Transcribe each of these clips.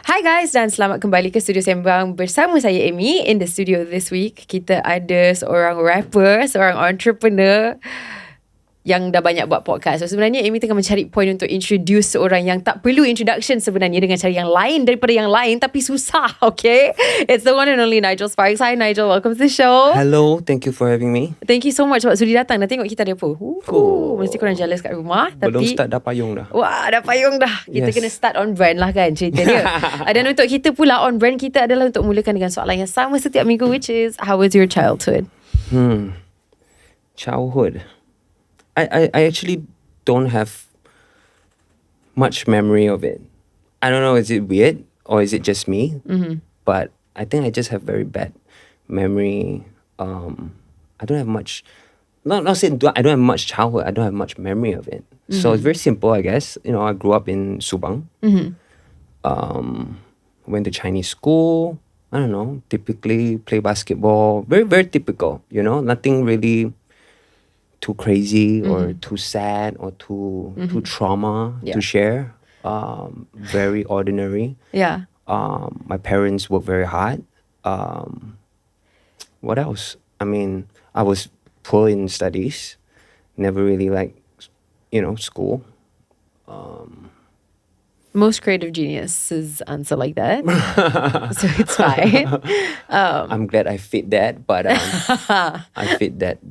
Hi guys dan selamat kembali ke Studio Sembang bersama saya Amy. In the studio this week, kita ada seorang rapper, seorang entrepreneur yang dah banyak buat podcast. So sebenarnya Amy tengah mencari point untuk introduce seorang yang tak perlu introduction sebenarnya, dengan cara yang lain daripada yang lain, tapi susah, okay? It's the one and only Nigel Sparks. Hi Nigel, welcome to the show. Hello, thank you for having me. Thank you so much sebab sudi datang. Dah tengok kita ada apa? Mesti korang jealous kat rumah. Belum tapi start dah payung dah. Wah, dah payung dah. Kita Yes. kena start on brand lah kan cerita dia. Dan untuk kita pula, on brand kita adalah untuk mulakan dengan soalan yang sama setiap minggu, which is, how was your childhood? Childhood. I actually don't have much memory of it. I don't know, is it weird or is it just me? But I think I just have very bad memory. I don't have much. Not saying I don't have much childhood. I don't have much memory of it. So it's very simple, I guess. You know, I grew up in Sembang. Went to Chinese school. I don't know. Typically play basketball. Very, very typical. You know, nothing really too crazy or too sad or too trauma to share. Very ordinary. Yeah. My parents worked very hard. What else? I mean, I was poor in studies. Never really school. Most creative geniuses answer like that. So it's fine. I'm glad I fit that, but I fit that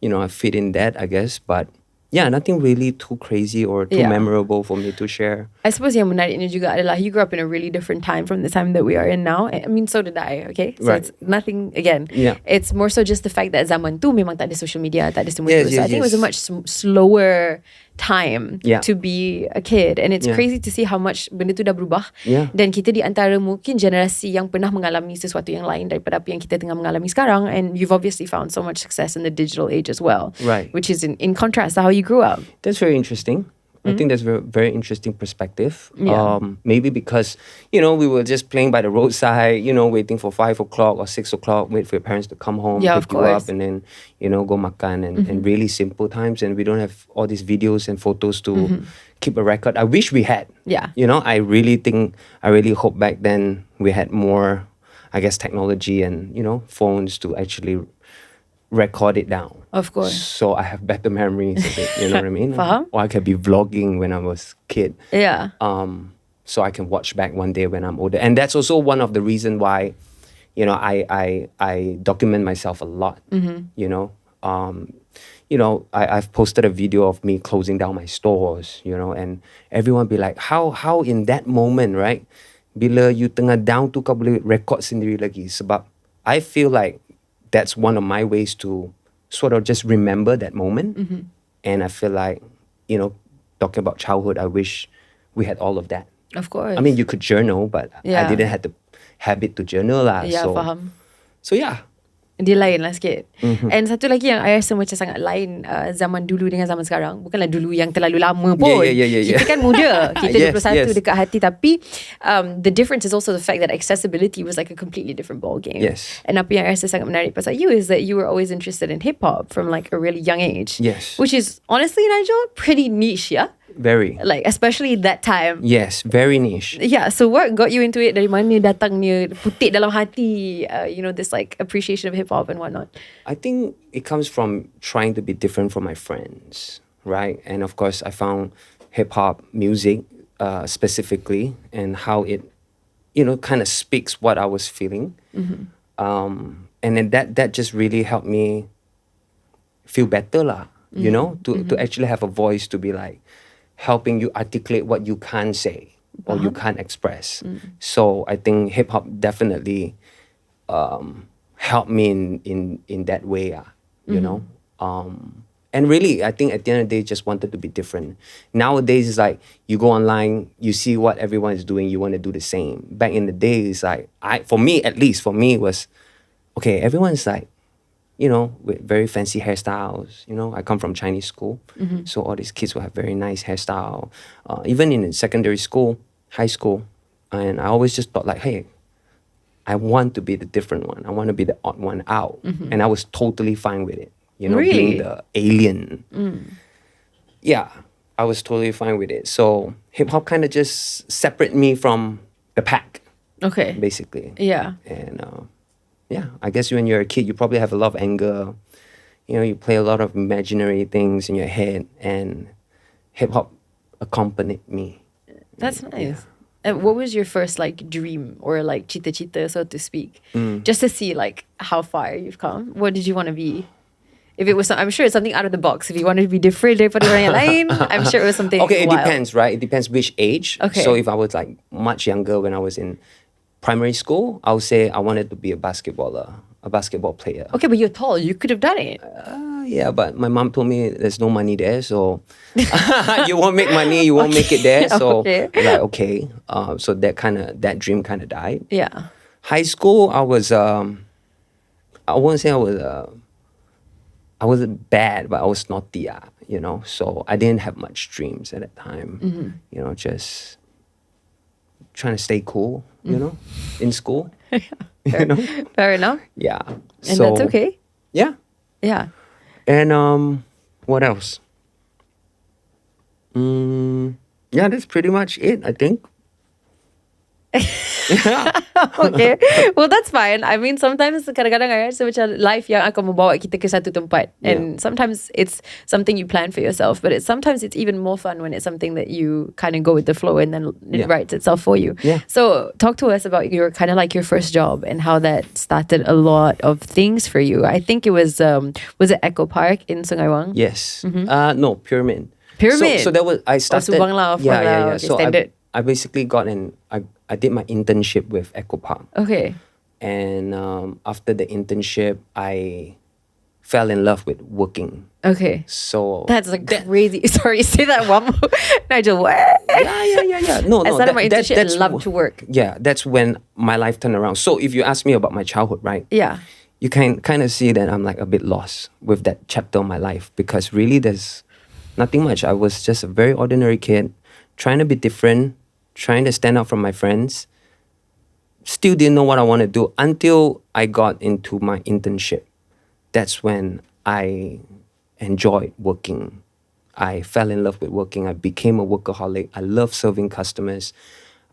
I fit in that, I guess. But yeah, nothing really too crazy or too memorable for me to share. I suppose yang menariknya juga adalah you grew up in a really different time from the time that we are in now. I mean, so did I, okay? So Right. it's nothing, again, Yeah. it's more so just the fact that zaman tu memang tak ada social media, tak ada semua Yes, tu. So I yes, think it was a yes. much slower time Yeah. to be a kid. And it's Yeah. crazy to see how much benda tu dah berubah. Yeah. Dan kita di antara mungkin generasi yang pernah mengalami sesuatu yang lain daripada apa yang kita tengah mengalami sekarang. And you've obviously found so much success in the digital age as well. Right. Which is in contrast to how you grew up. That's very interesting. I think that's very, very interesting perspective. Yeah. Maybe because, we were just playing by the roadside, waiting for 5 o'clock or 6 o'clock, wait for your parents to come home, Yeah, pick of you course. up, and then, go makan and really simple times. And we don't have all these videos and photos to keep a record. I wish we had. Yeah. I really hope back then we had more, I guess, technology and, phones to actually record it down. Of course. So I have better memories of it, you know what I mean? Faham. Or I could be vlogging when I was a kid. Yeah. So I can watch back one day when I'm older. And that's also one of the reasons why, I document myself a lot. I've posted a video of me closing down my stores, and everyone be like, how in that moment, right? Bila you tengah down tu kau boleh record sendiri lagi. Sebab I feel like that's one of my ways to sort of just remember that moment. And I feel like, talking about childhood, I wish we had all of that. Of course. I mean, you could journal, but Yeah. I didn't have the habit to journal lah. Yeah, faham. So yeah. Dia lain lah sikit. And satu lagi yang I rasa macam sangat lain zaman dulu dengan zaman sekarang. Bukanlah dulu yang terlalu lama pun. Yeah. Kita kan muda. Kita Yes, 21 yes. dekat hati. Tapi the difference is also the fact that accessibility was like a completely different ball game. Yes. And apa yang I rasa sangat menarik pasal you is that you were always interested in hip-hop from like a really young age. Yes. Which is, honestly, Nigel, pretty niche, yeah? Very. Like, especially that time. Yes, very niche. Yeah, so what got you into it? Dari mana datangnya putik dalam hati, this like appreciation of hip hop and whatnot? I think it comes from trying to be different from my friends, right? And of course, I found hip hop music specifically and how it, kind of speaks what I was feeling. And then that just really helped me feel better lah, to actually have a voice to be like helping you articulate what you can't say or you can't express. So I think hip hop definitely helped me in that way, and really, I think at the end of the day, just wanted to be different. Nowadays, it's like you go online, you see what everyone is doing, you want to do the same. Back in the day, it's like for me, it was okay. Everyone's like, with very fancy hairstyles. I come from Chinese school, so all these kids will have very nice hairstyle. Even in secondary school, high school, and I always just thought like, hey, I want to be the different one. I want to be the odd one out, and I was totally fine with it. Really? Being the alien. Yeah, I was totally fine with it. So hip hop kind of just separated me from the pack, Okay. basically. Yeah. And I guess when you're a kid, you probably have a lot of anger. You know, you play a lot of imaginary things in your head, and hip hop accompanied me. That's nice. And what was your first like dream or like cita-cita, so to speak? Just to see like how far you've come. What did you want to be? If it was, I'm sure it's something out of the box. If you wanted to be different daripada orang yang lain, I'm sure it was something Okay, it wild. depends, right? It depends which age. Okay. So if I was like much younger when I was in primary school, I would say I wanted to be a basketball player. Okay, but you're tall. You could have done it. Yeah, but my mom told me there's no money there, so you won't make money, you won't make it there. So Okay. like okay, so that dream kind of died. Yeah. High school, I won't say I wasn't bad, but I was naughty, you know. So I didn't have much dreams at that time. You know, just trying to stay cool, you know, in school. You know? Fair enough. Yeah. And that's okay. Yeah. Yeah. And what else? Yeah, that's pretty much it, I think. Okay. Well, that's fine. I mean, sometimes kadang-kadang I rasa macam life yang akan membawa kita ke satu tempat. And sometimes it's something you plan for yourself, but sometimes it's even more fun when it's something that you kind of go with the flow and then it writes itself for you. Yeah. So talk to us about your kind of like your first job and how that started a lot of things for you. I think it was it Echo Park in Sungai Wang? Yes. No, Pyramid. Pyramid? So that was, I started. Subang lah, Yeah. okay, So standard. I basically got I did my internship with Echo Park. Okay. And after the internship, I fell in love with working. Okay. So That's like crazy. Sorry, say that one more. Nigel, what? Yeah. No, I started my internship and loved to work. Yeah, that's when my life turned around. So if you ask me about my childhood, right? Yeah. You can kind of see that I'm like a bit lost with that chapter of my life, because really there's nothing much. I was just a very ordinary kid, trying to be different, trying to stand out from my friends. Still didn't know what I want to do until I got into my internship. That's when I enjoyed working. I fell in love with working. I became a workaholic. I love serving customers.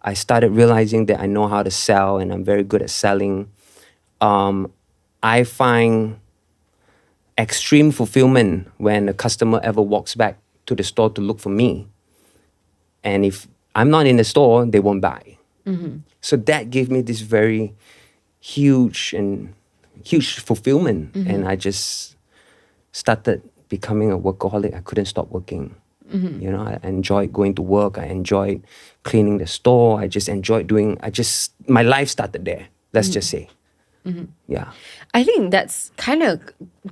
I started realizing that I know how to sell and I'm very good at selling. I find extreme fulfillment when a customer ever walks back to the store to look for me. And if I'm not in the store, they won't buy. So that gave me this very huge fulfillment. And I just started becoming a workaholic. I couldn't stop working. You know, I enjoyed going to work. I enjoyed cleaning the store. I just enjoyed my life started there. Let's just say. Yeah. I think that's kind of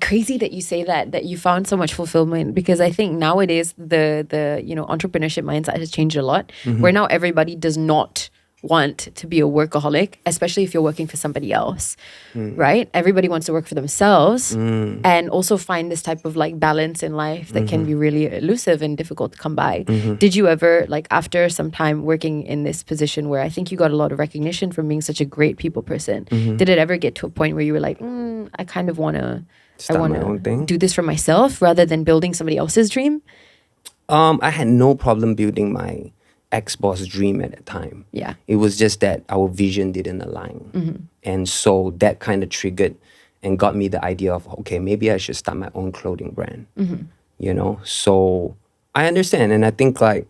crazy that you say that you found so much fulfillment, because I think nowadays the entrepreneurship mindset has changed a lot, where now everybody does not want to be a workaholic, especially if you're working for somebody else, right? Everybody wants to work for themselves and also find this type of like balance in life that can be really elusive and difficult to come by. Did you ever, like after some time working in this position where I think you got a lot of recognition from being such a great people person, did it ever get to a point where you were like, I kind of want to my own thing? do this for myself rather than building somebody else's dream? I had no problem building my ex-boss dream at that time. Yeah. It was just that our vision didn't align. And so that kind of triggered and got me the idea of, okay, maybe I should start my own clothing brand. You know? So I understand. And I think like,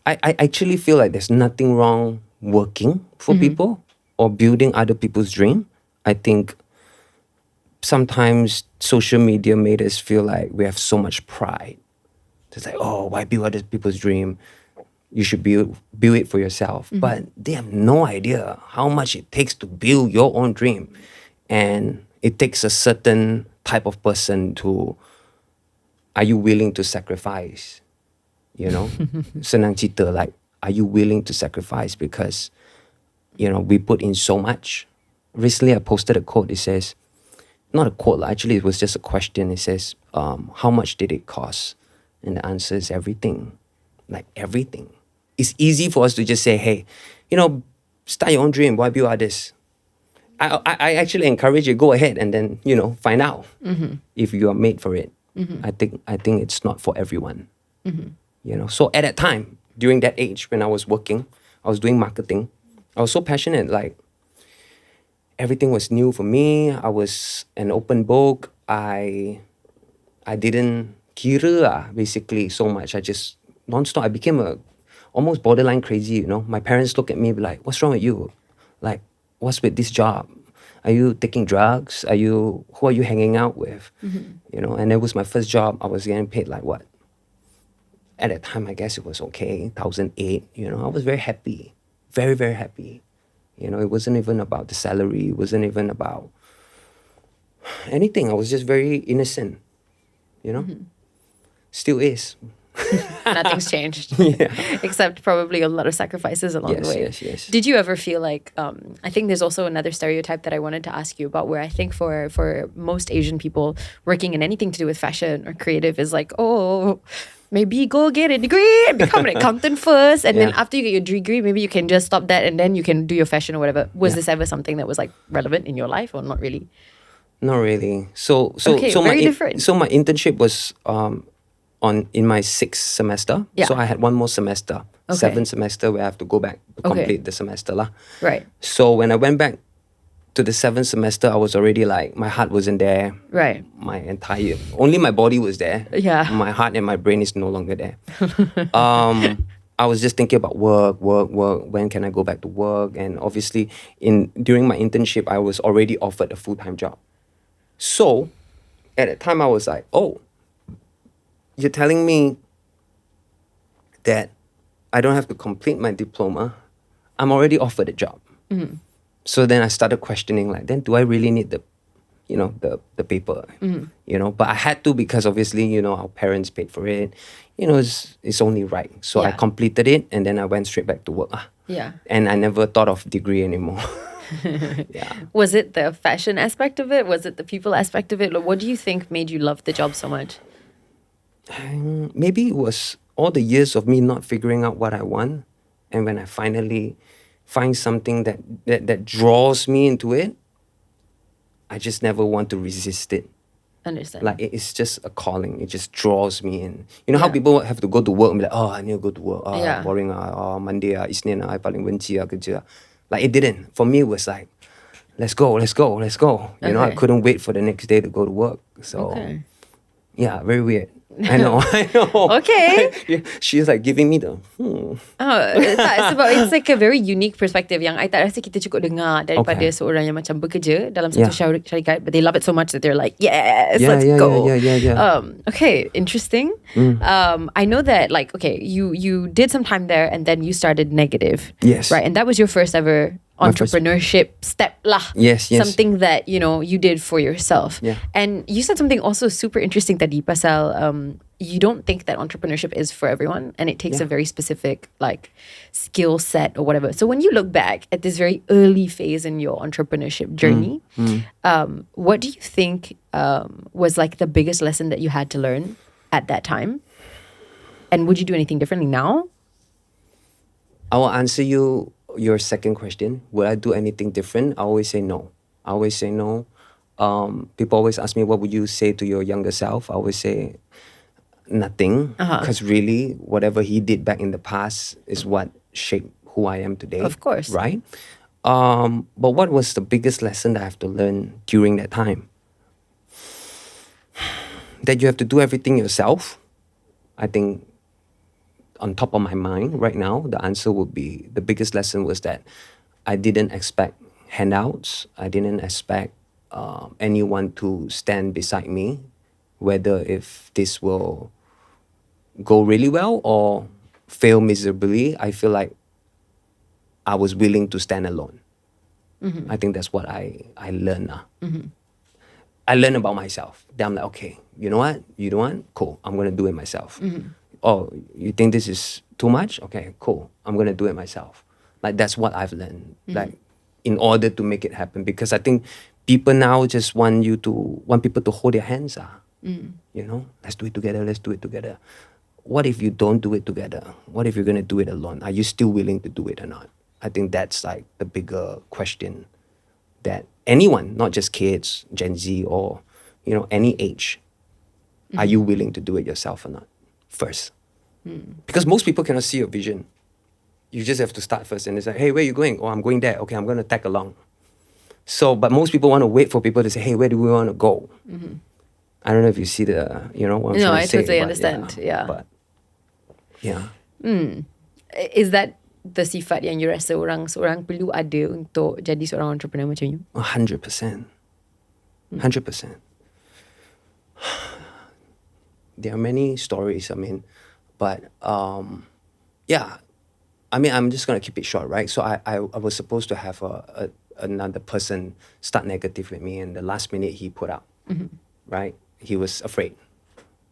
I actually feel like there's nothing wrong working for people or building other people's dream. I think sometimes social media made us feel like we have so much pride. It's like, oh, why build other people's dream? You should build it for yourself. But they have no idea how much it takes to build your own dream. And it takes a certain type of person are you willing to sacrifice? You know? Senang cerita, like, are you willing to sacrifice? Because, you know, we put in so much. Recently, I posted a quote. It says, not a quote, actually, it was just a question. It says, how much did it cost? And the answer is everything. Like everything. It's easy for us to just say, hey, you know, start your own dream. Why build others? I actually encourage you, go ahead and then, you know, find out if you are made for it. I think it's not for everyone. You know, so at that time, during that age when I was working, I was doing marketing. I was so passionate, like everything was new for me. I was an open book. I didn't kira basically so much. I just non-stop. I became almost borderline crazy, you know. My parents look at me like, what's wrong with you? Like, what's with this job? Are you taking drugs? Who are you hanging out with? You know, and it was my first job. I was getting paid like what? At that time, I guess it was okay, 1,008. You know, I was very happy, very, very happy. You know, it wasn't even about the salary. It wasn't even about anything. I was just very innocent, you know. Still is. Nothing's changed. Yeah. Except probably a lot of sacrifices along the way. Yes. Did you ever feel like, I think there's also another stereotype that I wanted to ask you about, where I think for most Asian people working in anything to do with fashion or creative is like, oh, maybe go get a degree and become an accountant first. And then after you get your degree, maybe you can just stop that and then you can do your fashion or whatever. Was this ever something that was like relevant in your life or not really? Not really. So very different. So my internship was in my 6th semester. Yeah. So I had one more semester, 7th semester, where I have to go back to complete the semester lah. Right. So when I went back to the 7th semester, I was already like, my heart wasn't there. Right. Only my body was there. Yeah. My heart and my brain is no longer there. I was just thinking about work. When can I go back to work? And obviously, during my internship, I was already offered a full-time job. So at that time, I was like, oh, you're telling me that I don't have to complete my diploma. I'm already offered a job. So then I started questioning, like, then do I really need the paper? You know, but I had to, because obviously, you know, our parents paid for it. You know, it's only right. So I completed it, and then I went straight back to work. Yeah. And I never thought of degree anymore. Yeah. Was it the fashion aspect of it? Was it the people aspect of it? Like, what do you think made you love the job so much? Maybe it was all the years of me not figuring out what I want, and when I finally find something that draws me into it, I just never want to resist it. Understand. Like, it's just a calling. It just draws me in. You know how people have to go to work and be like, oh, I need to go to work. Oh, boring. Oh, Monday, Isnin, I paling benci kerja. Like, it didn't. For me, it was like, let's go. You know, I couldn't wait for the next day to go to work. So, yeah, very weird. I know. Okay. She's like giving me the it's like a very unique perspective yang I tak rasa kita cukup dengar daripada seorang yang macam bekerja dalam satu syarikat, but they love it so much that they're like, yes, let's go. Okay, interesting. I know that, like, okay, you did some time there and then you started Negative. Yes. Right, and that was your first ever entrepreneurship step lah. Yes. Something that, you know, you did for yourself. Yeah. And you said something also super interesting tadi pasal you don't think that entrepreneurship is for everyone, and it takes a very specific like skill set or whatever. So when you look back at this very early phase in your entrepreneurship journey, what do you think was like the biggest lesson that you had to learn at that time? And would you do anything differently now? I will answer your second question. Would I do anything different? I always say no. People always ask me, what would you say to your younger self? I always say nothing, because really whatever he did back in the past is what shaped who I am today. Of course. Right? But what was the biggest lesson that I have to learn during that time? That you have to do everything yourself. I think on top of my mind right now, the answer would be, the biggest lesson was that I didn't expect handouts. I didn't expect anyone to stand beside me, whether if this will go really well or fail miserably. I feel like I was willing to stand alone. I think that's what I learned. I learned about myself. Then I'm like, okay, you know what? You don't want? Cool. I'm going to do it myself. Oh, you think this is too much? Okay, cool. I'm going to do it myself. Like, that's what I've learned. Like, in order to make it happen. Because I think people now just want people to hold their hands. You know, let's do it together. What if you don't do it together? What if you're going to do it alone? Are you still willing to do it or not? I think that's like the bigger question that anyone, not just kids, Gen Z, or, you know, any age, are you willing to do it yourself or not first? Because most people cannot see your vision. you just have to start first. And it's like, hey, where are you going? Oh, I'm going there. Okay, I'm going to tag along. So, but most people want to wait for people to say, hey, where do we want to go? I don't know if you see the, what I'm No, trying I to say. totally but understand. Yeah. But, yeah. Is that the sifat yang you rasa seorang perlu ada untuk jadi seorang entrepreneur macam you? 100%. 100%. There are many stories, but yeah, I'm just going to keep it short, right? So I was supposed to have another person start negative with me, and the last minute he put out, right? He was afraid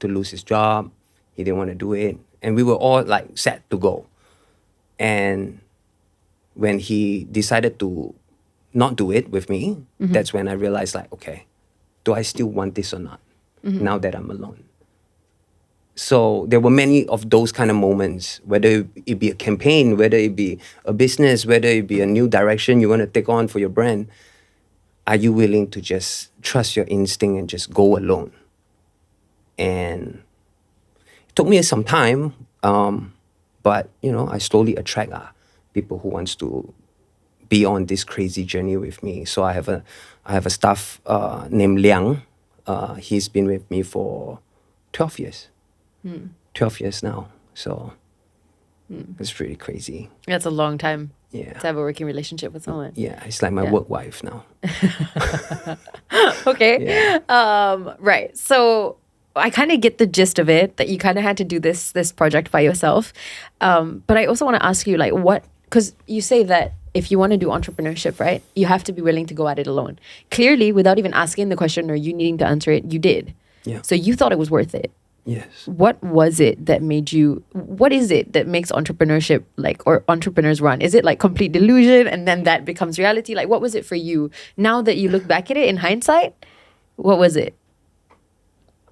to lose his job. He didn't want to do it. And we were all like set to go. And when he decided to not do it with me, that's when I realized like, okay, do I still want this or not now that I'm alone? So there were many of those kind of moments, whether it be a campaign, whether it be a business, whether it be a new direction you want to take on for your brand. Are you willing to just trust your instinct and just go alone? And it took me some time, but I slowly attract people who wants to be on this crazy journey with me. So I have a staff named Liang. He's been with me for 12 years. 12 years now. So it's pretty crazy. That's a long time to have a working relationship with someone. Yeah, it's like my work wife now. Okay. Yeah. Right. So I kind of get the gist of it, that you kind of had to do this project by yourself. But I also want to ask you, like, because you say that if you want to do entrepreneurship, right, you have to be willing to go at it alone. Clearly, without even asking the question or you needing to answer it, you did. Yeah. So you thought it was worth it. Yes. What was it that made you, what is it that makes entrepreneurship or entrepreneurs run? Is it like complete delusion and then that becomes reality? Like, what was it for you? Now that you look back at it in hindsight, what was it?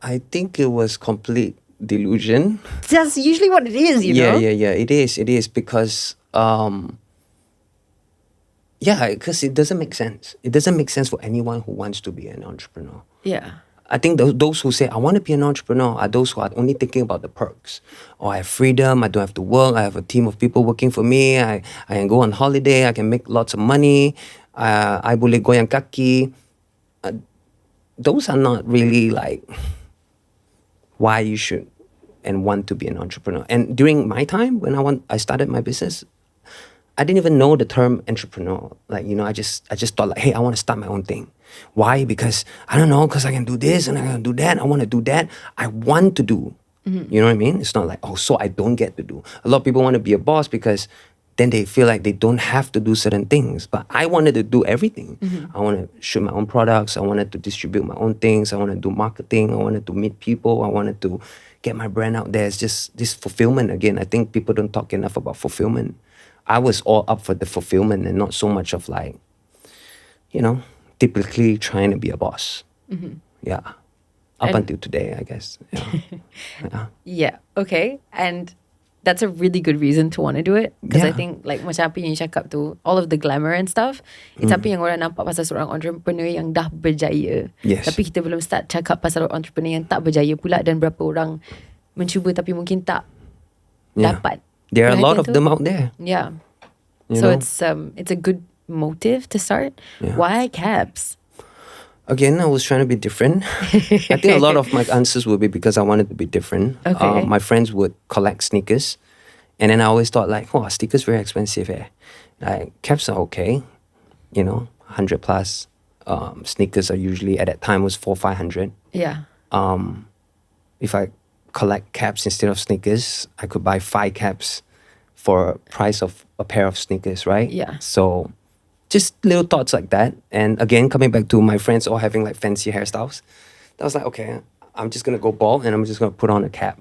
I think it was complete delusion. That's usually what it is, you know? Yeah. It is because, because it doesn't make sense. It doesn't make sense for anyone who wants to be an entrepreneur. Yeah. I think those who say, I want to be an entrepreneur, are those who are only thinking about the perks. I have freedom, I don't have to work, I have a team of people working for me, I can go on holiday, I can make lots of money, I boleh goyang kaki. Those are not really like why you should and want to be an entrepreneur. And during my time, when I started my business, I didn't even know the term entrepreneur. Like, I just thought like, hey, I want to start my own thing. Why? Because I don't know, because I can do this and I can do that. I want to do that. I want to do. You know what I mean? It's not like, so I don't get to do. A lot of people want to be a boss because then they feel like they don't have to do certain things. But I wanted to do everything. I wanted to shoot my own products. I wanted to distribute my own things. I wanted to do marketing. I wanted to meet people. I wanted to get my brand out there. It's just this fulfillment again. I think people don't talk enough about fulfillment. I was all up for the fulfillment and not so much of like, typically trying to be a boss. Yeah. Up until today, I guess. Yeah. Yeah. Okay. And that's a really good reason to want to do it. Because I think like macam apa yang you cakap tu, all of the glamour and stuff, it's apa yang orang nampak pasal seorang entrepreneur yang dah berjaya. Yes. Tapi kita belum start cakap pasal entrepreneur yang tak berjaya pula, dan berapa orang mencuba tapi mungkin tak dapat. There are a lot of them out there. Yeah. You So know? it's a good motive to start. Yeah. Why cabs? Again, I was trying to be different. I think a lot of my answers would be because I wanted to be different. Okay. My friends would collect sneakers. And then I always thought like, sneakers very expensive. Like, caps are okay. 100 plus. Sneakers are usually, at that time, was 400-500. Yeah. If I collect caps instead of sneakers, I could buy 5 caps for a price of a pair of sneakers, right? Yeah. So just little thoughts like that. And again, coming back to my friends all having like fancy hairstyles, I was like, okay, I'm just going to go bald and I'm just going to put on a cap.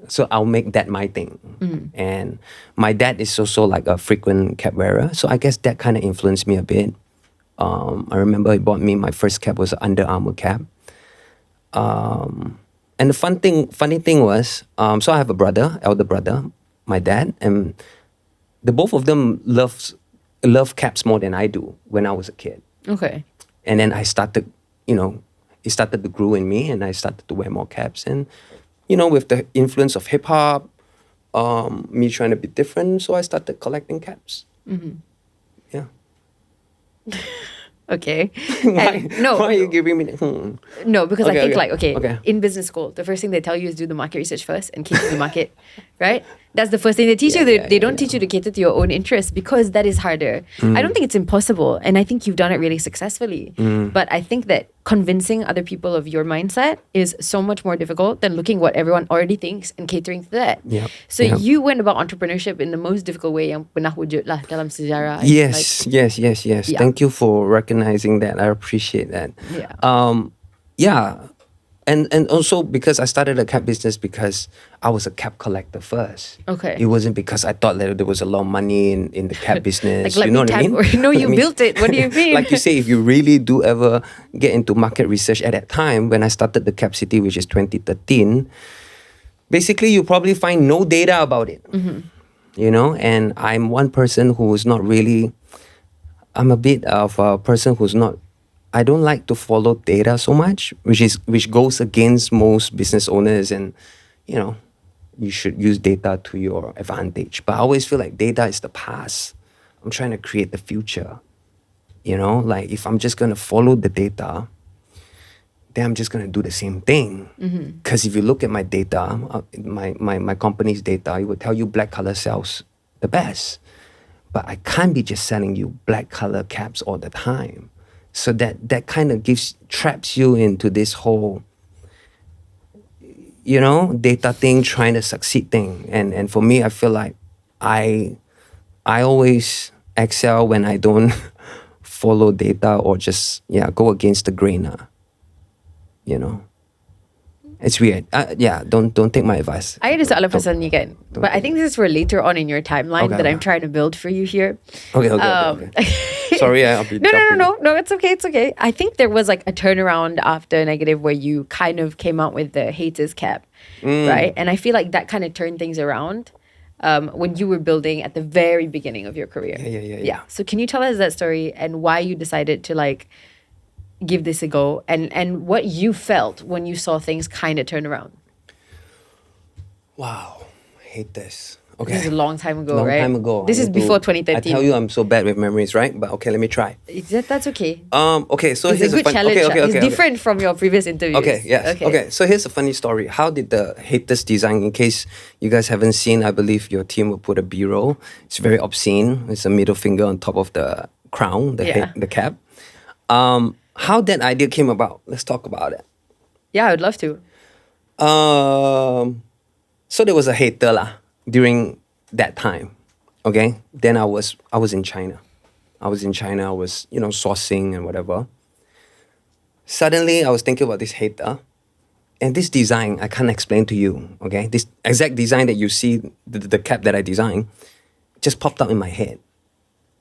So I'll make that my thing. And my dad is also like a frequent cap wearer. So I guess that kind of influenced me a bit. I remember he bought me my first cap was an Under Armour cap. And the funny thing was, so I have a brother, elder brother, my dad, and the both of them love caps more than I do when I was a kid. Okay. And then I started, it started to grow in me, and I started to wear more caps. And, with the influence of hip hop, me trying to be different. So I started collecting caps. Yeah. Okay. Why, And no, why are you giving me no, because I Okay, think okay, like, okay, okay. in business school, the first thing they tell you is do the market research first and cater to the market, right? That's the first thing they teach you. They don't teach you to cater to your own interests because that is harder. I don't think it's impossible. And I think you've done it really successfully. But I think that convincing other people of your mindset is so much more difficult than looking what everyone already thinks and catering to that. Yep, So yep. you went about entrepreneurship in the most difficult way yang pernah wujud lah dalam sejarah. Yes. Yeah. Thank you for recognizing that. I appreciate that. Yeah. And also because I started a cap business because I was a cap collector first. Okay. It wasn't because I thought that there was a lot of money in the cap business. Like, let you know me what I mean? No, you built it. What do you mean? Like you say, if you really do ever get into market research at that time, when I started the Cap City, which is 2013, basically you probably find no data about it. You know, and I'm one person who's not really, I'm a bit of a person who's not, I don't like to follow data so much, which goes against most business owners, and you know, you should use data to your advantage. But I always feel like data is the past. I'm trying to create the future. You know, like if I'm just gonna follow the data, then I'm just gonna do the same thing. Because if you look at my data, my company's data, it will tell you black color sells the best. But I can't be just selling you black color caps all the time. So that kind of traps you into this whole, you know, data thing, trying to succeed thing. And for me, I feel like I always excel when I don't follow data or just go against the grain. You know, it's weird. Don't take my advice. I ada soalan pasal ni kan, but I think this is for later on in your timeline Okay, that I'm okay. trying to build for you here. Okay. Sorry, I'll be jumping. No, it's okay. I think there was like a turnaround after Negative where you kind of came out with the haters cap, right? And I feel like that kind of turned things around when you were building at the very beginning of your career. Yeah. So can you tell us that story and why you decided to like give this a go and what you felt when you saw things kind of turn around? Wow, I hate this. Okay. This is a long time ago, Long right? time ago. This I is need before to- 2013. I tell you, I'm so bad with memories, right? But okay, let me try. That's okay. Okay, so It's here's a good challenge. Okay, It's different from your previous interviews. Okay, yes. Okay, so here's a funny story. How did the haters design? In case you guys haven't seen, I believe your team will put a B-roll. It's very obscene. It's a middle finger on top of the crown, the cap. How that idea came about? Let's talk about it. Yeah, I would love to. So there was a hater during that time. Okay, then I was in China. I was sourcing and whatever. Suddenly, I was thinking about this hater, and this design I can't explain to you. Okay, this exact design that you see, the cap that I designed, just popped up in my head.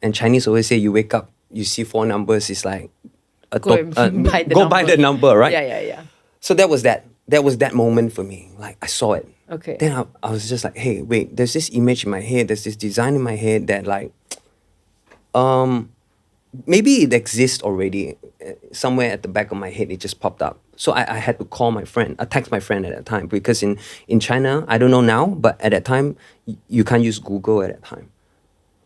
And Chinese always say, you wake up, you see 4 numbers, it's like Go by the number, right? Yeah. So that was that. That was that moment for me. Like I saw it. Okay. Then I was just like, hey, wait, there's this image in my head, there's this design in my head that like, maybe it exists already. Somewhere at the back of my head, it just popped up. So I had to call my friend, I text my friend at that time, because in China, I don't know now, but at that time, you can't use Google at that time,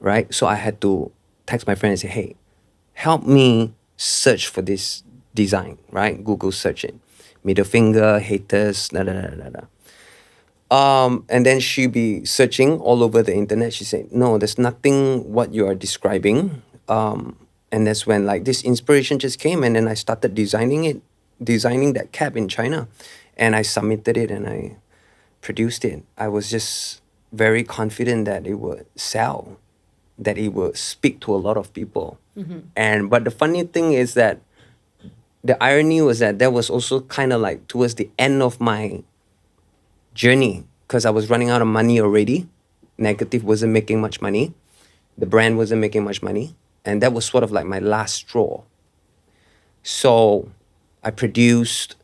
right? So I had to text my friend and say, hey, help me search for this design, right? Google search it. Middle finger, haters, and then she be searching all over the internet. She said, no, there's nothing what you are describing. And that's when like this inspiration just came, and then I started designing that cap in China. And I submitted it and I produced it. I was just very confident that it would sell, that it would speak to a lot of people. But the funny thing is that the irony was that was also kind of like towards the end of my journey, because I was running out of money already. Negative wasn't making much money. The brand wasn't making much money. And that was sort of like my last straw. So I produced,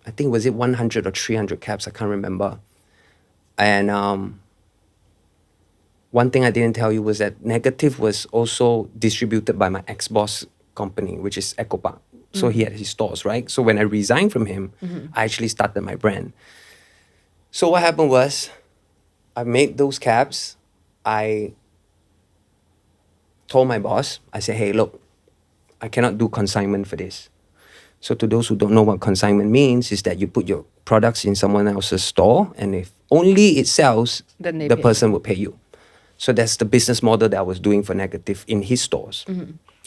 I think, was it 100 or 300 caps? I can't remember. And one thing I didn't tell you was that Negative was also distributed by my ex-boss company, which is 𝙁𝙁𝙁𝙁. So he had his stores, right? So when I resigned from him, I actually started my brand. So what happened was, I made those caps. I told my boss, I said, hey, look, I cannot do consignment for this. So to those who don't know what consignment means, is that you put your products in someone else's store, and if only it sells, Then they the pay. person will pay you. So that's the business model that I was doing for Negative in his stores.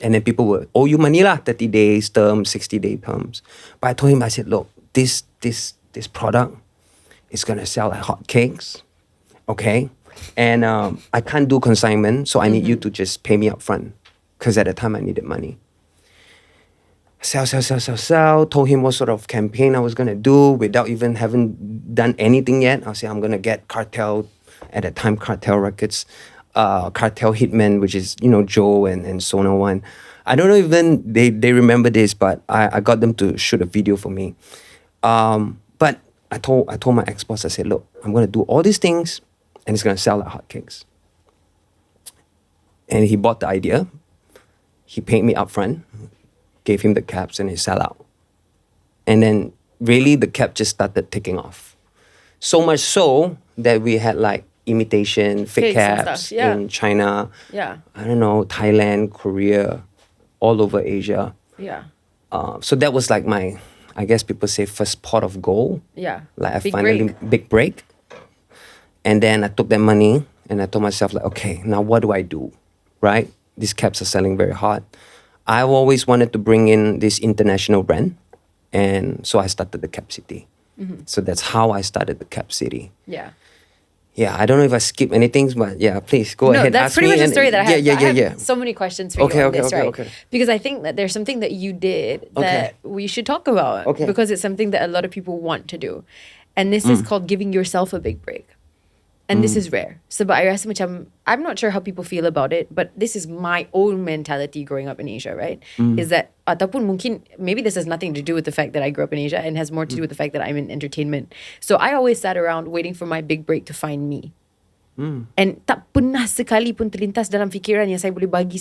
And then people will owe you money lah, 30 days terms, 60-day terms. But I told him, I said, look, this product is gonna sell like hotcakes, okay? And I can't do consignment, so I need you to just pay me up front, because at the time I needed money. Sell. Told him what sort of campaign I was gonna do without even having done anything yet. I said I'm gonna get Cartel, at that time Cartel Records, Cartel Hitman, which is Joe and Sona One. I don't know even they remember this, but I got them to shoot a video for me. But I told my ex-boss, I said, look, I'm gonna do all these things, and it's gonna sell like hotcakes. And he bought the idea. He paid me upfront, gave him the caps, and it sell out. And then really the cap just started taking off. So much so that we had like imitation fake Fakes and caps stuff, yeah. in China, Yeah. I don't know, Thailand, Korea, all over Asia. Yeah. So that was like my, I guess people say, first pot of gold. Yeah. Like I Big finally, break. big break. And then I took that money and I told myself like, okay, now what do I do? Right? These caps are selling very hard. I've always wanted to bring in this international brand. And so I started the Cap City. So that's how I started the Cap City. Yeah. Yeah, I don't know if I skip anything, but yeah, please go ahead. That's ask pretty me much the and- story that I have. I have Yeah. so many questions for you on this, right? Okay. Because I think that there's something that you did that we should talk about. Okay. Because it's something that a lot of people want to do. And this is called giving yourself a big break. And this is rare. Sebab I rasa macam, I'm not sure how people feel about it, but this is my own mentality growing up in Asia, right? Is that, ataupun mungkin, maybe this has nothing to do with the fact that I grew up in Asia and has more to do with the fact that I'm in entertainment. So I always sat around waiting for my big break to find me. And tak pernah sekali pun terlintas dalam fikiran yang saya boleh bagi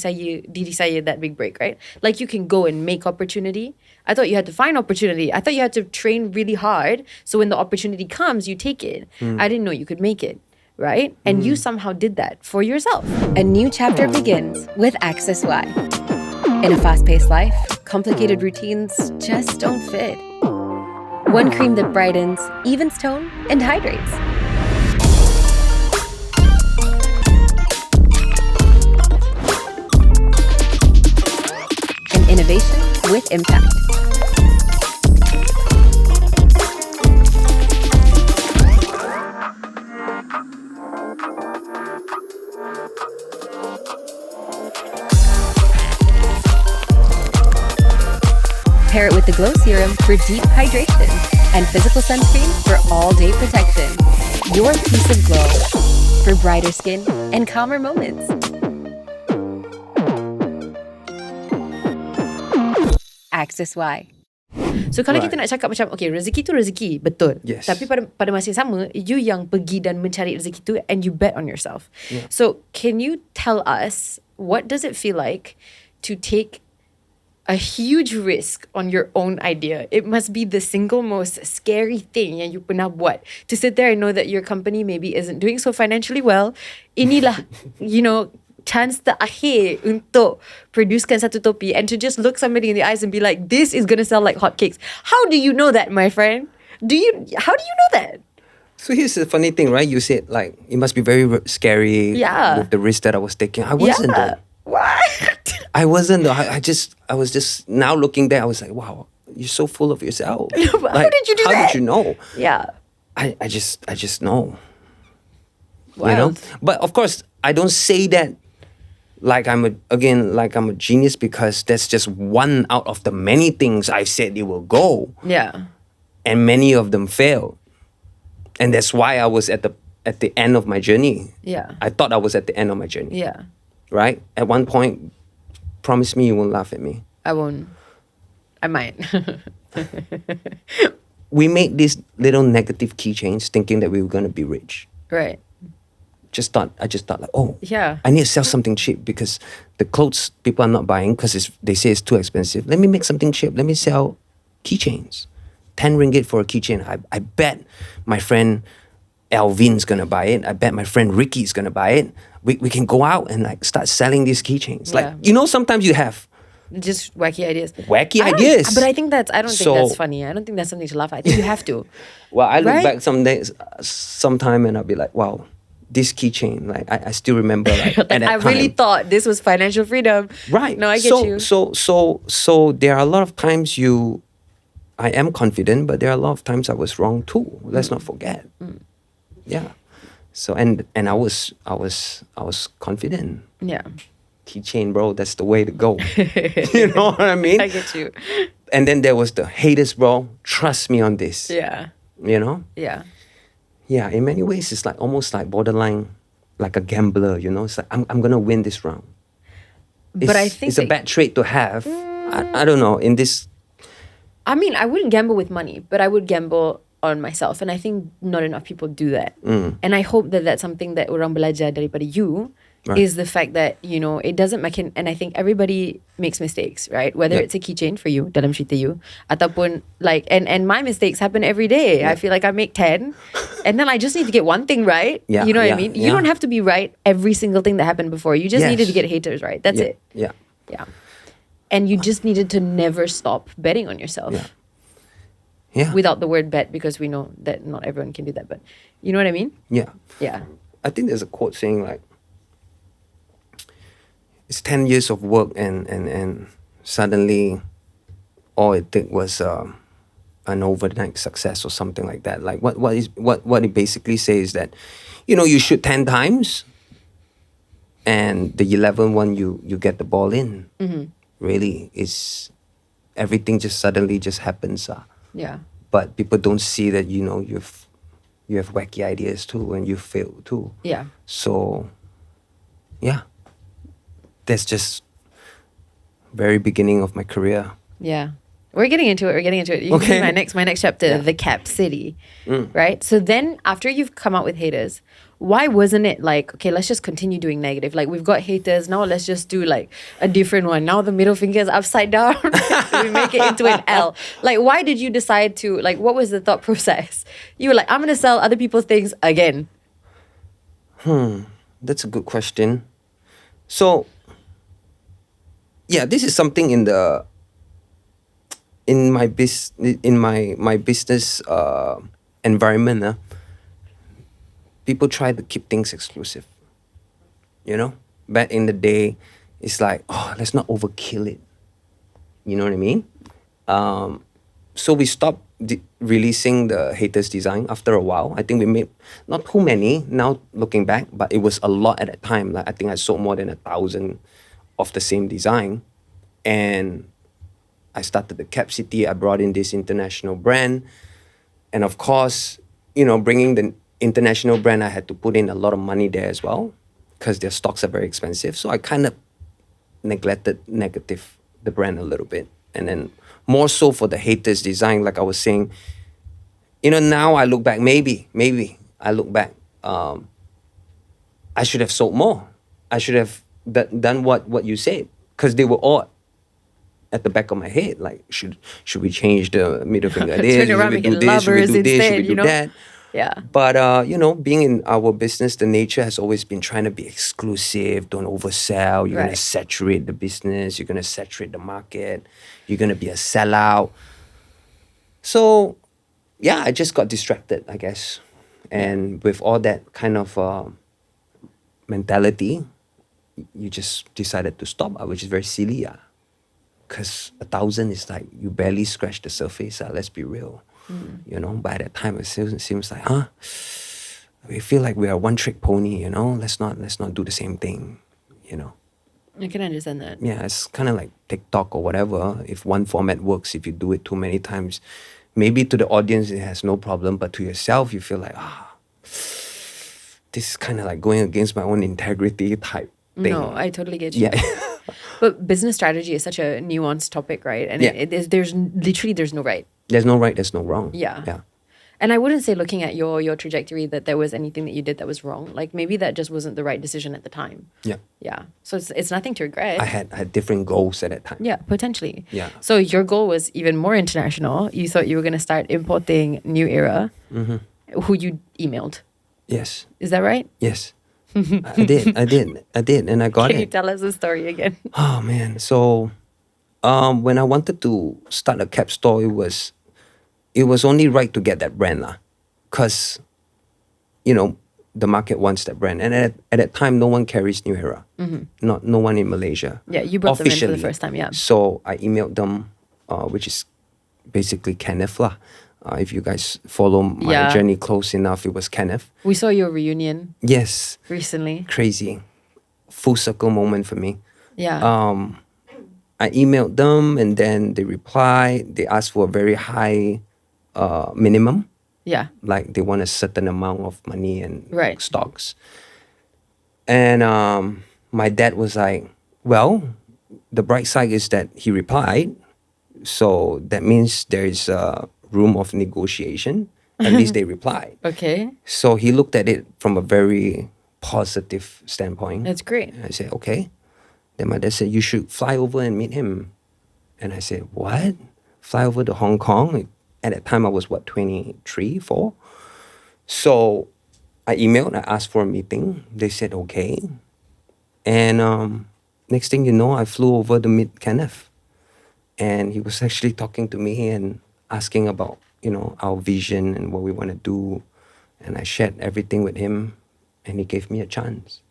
diri saya that big break, right? Like you can go and make opportunity. I thought you had to find opportunity. I thought you had to train really hard. So when the opportunity comes, you take it. I didn't know you could make it, right? And you somehow did that for yourself. A new chapter begins with Access Y. In a fast-paced life, complicated routines just don't fit. One cream that brightens, evens tone, and hydrates. An innovation with impact. Pair it with the Glow Serum for deep hydration and physical sunscreen for all-day protection. Your piece of glow for brighter skin and calmer moments. Access Y. So kalau Right. kita nak cakap macam, okay, rezeki tu rezeki, betul. Yes. Tapi pada masa yang sama, you yang pergi dan mencari rezeki tu and you bet on yourself. So can you tell us, what does it feel like to take a huge risk on your own idea? It must be the single most scary thing yang you pernah buat. To sit there and know that your company maybe isn't doing so financially well. Inilah, chance terakhir untuk producekan satu topi and to just look somebody in the eyes and be like, this is gonna sell like hotcakes. How do you know that, my friend? How do you know that? So here's the funny thing, right? You said like it must be very scary Yeah. with the risk that I was taking. I wasn't though. What? I wasn't though. I was just now looking back, I was like, wow, you're so full of yourself. But how did you do how that? did you know? Yeah. I just know. Wild. You know? But of course, I don't say that like I'm a genius, because that's just one out of the many things I've said it will go. Yeah. And many of them failed. And that's why I was at the end of my journey. Yeah. I thought I was at the end of my journey. Yeah. Right? At one point, promise me you won't laugh at me. I won't. I might. We made these little negative keychains thinking that we were gonna be rich. Right. I just thought like, oh, Yeah. I need to sell something cheap because the clothes people are not buying because they say it's too expensive. Let me make something cheap. Let me sell keychains. 10 ringgit for a keychain. I bet my friend Alvin's gonna buy it. I bet my friend Ricky's gonna buy it. We can go out and like start selling these keychains. Like, you know, sometimes you have just wacky ideas. Wacky ideas. But I think I don't think that's funny. I don't think that's something to laugh at. I think you have to. Well, I look back sometime and I'll be like, wow, this keychain, like I still remember like at that I really thought this was financial freedom. Right. No, I get you. So there are a lot of times I am confident, but there are a lot of times I was wrong too. Let's not forget. Yeah. So and I was confident. Yeah. Keychain, bro, that's the way to go. You know what I mean? I get you. And then there was the haters, bro. Trust me on this. Yeah. You know? Yeah. Yeah, in many ways, it's like almost like borderline, like a gambler, you know? It's like, I'm going to win this round. But I think it's a bad trait to have. I don't know, in this... I mean, I wouldn't gamble with money, but I would gamble on myself. And I think not enough people do that. And I hope that that's something that orang belajar daripada you, is the fact that, you know, it doesn't make it, and I think everybody makes mistakes, right? Whether it's a keychain for you, dalam cerita you, ataupun like, and my mistakes happen every day. I feel like I make 10 and then I just need to get one thing right. You know what I mean? You don't have to be right every single thing that happened before. You just needed to get haters right. That's it. Yeah. And you just needed to never stop betting on yourself. Yeah. Without the word bet, because we know that not everyone can do that. But you know what I mean? Yeah. I think there's a quote saying like, it's 10 years of work and suddenly all it took was an overnight success or something like that. Like what it basically says that, you know, you shoot 10 times and the 11th one you get the ball in. Really, is everything just suddenly just happens. But people don't see that, you know, you have wacky ideas too and you fail too. So that's just very beginning of my career. We're getting into it. You can see my next chapter, the Cap City, right? So then after you've come out with haters, why wasn't it like, okay, let's just continue doing negative? Like, we've got haters, now let's just do like a different one. Now the middle finger is upside down. We make it into an L. Like, why did you decide to, like, what was the thought process? You were like, I'm going to sell other people's things again. That's a good question. So, yeah, this is something in my business environment. People try to keep things exclusive. You know, back in the day, it's like, oh, let's not overkill it. You know what I mean? So we stopped releasing the haters design after a while. I think we made not too many now looking back, but it was a lot at that time. Like, I think I sold more than 1,000 of the same design. And I started the Cap City. I brought in this international brand. And of course, you know, bringing the international brand, I had to put in a lot of money there as well because their stocks are very expensive. So I kind of neglected the brand a little bit. And then more so for the haters design, like I was saying, you know, now I look back, maybe I look back, I should have sold more. I should have done what you said, because they were all at the back of my head. Like, should we change the middle finger? Turn around, make it lovers instead, should we do that? Yeah. But, you know, being in our business, the nature has always been trying to be exclusive. Don't oversell. You're going to saturate the business. You're going to saturate the market. You're going to be a sellout. So, yeah, I just got distracted, I guess. And with all that kind of mentality, you just decided to stop, which is very silly. Because 1,000 is like, you barely scratch the surface. Let's be real. You know, by that time it seems like, we feel like we are one trick pony, you know, let's not do the same thing, you know. I can understand that. Yeah, it's kind of like TikTok or whatever. If one format works, if you do it too many times, maybe to the audience it has no problem, but to yourself you feel like, this is kind of like going against my own integrity type thing. No, I totally get you. Yeah. But business strategy is such a nuanced topic, right? And there's no right. There's no right, there's no wrong. Yeah. And I wouldn't say, looking at your trajectory, that there was anything that you did that was wrong. Like, maybe that just wasn't the right decision at the time. Yeah. So it's nothing to regret. I had different goals at that time. Yeah, potentially. Yeah. So your goal was even more international. You thought you were going to start importing New Era, who you emailed. Yes. Is that right? Yes. I did, and I got Can you it. tell us the story again? Oh man! So, when I wanted to start a cap store, it was only right to get that brand lah, cause the market wants that brand, and at that time, no one carries New Era, no one in Malaysia. Yeah, you brought them in for the officially. first time, yeah. So I emailed them, which is basically Kenneth lah. If you guys follow my Yeah. journey close enough, it was Kenneth. We saw your reunion Yes, recently. crazy, full circle moment for me. Yeah. I emailed them, and then they replied. They asked for a very high minimum, yeah. like they want a certain amount of money and Right. stocks. And my dad was like, well, the bright side is that he replied, so that means there is a room of negotiation. At least they replied. Okay. So he looked at it from a very positive standpoint. That's great. And I said, okay. Then my dad said, you should fly over and meet him. And I said, what? Fly over to Hong Kong? At that time, I was, 23, 4? So I emailed, I asked for a meeting. They said, okay. And next thing you know, I flew over to meet Kenneth. And he was actually talking to me and asking about, our vision and what we want to do. And I shared everything with him, and he gave me a chance.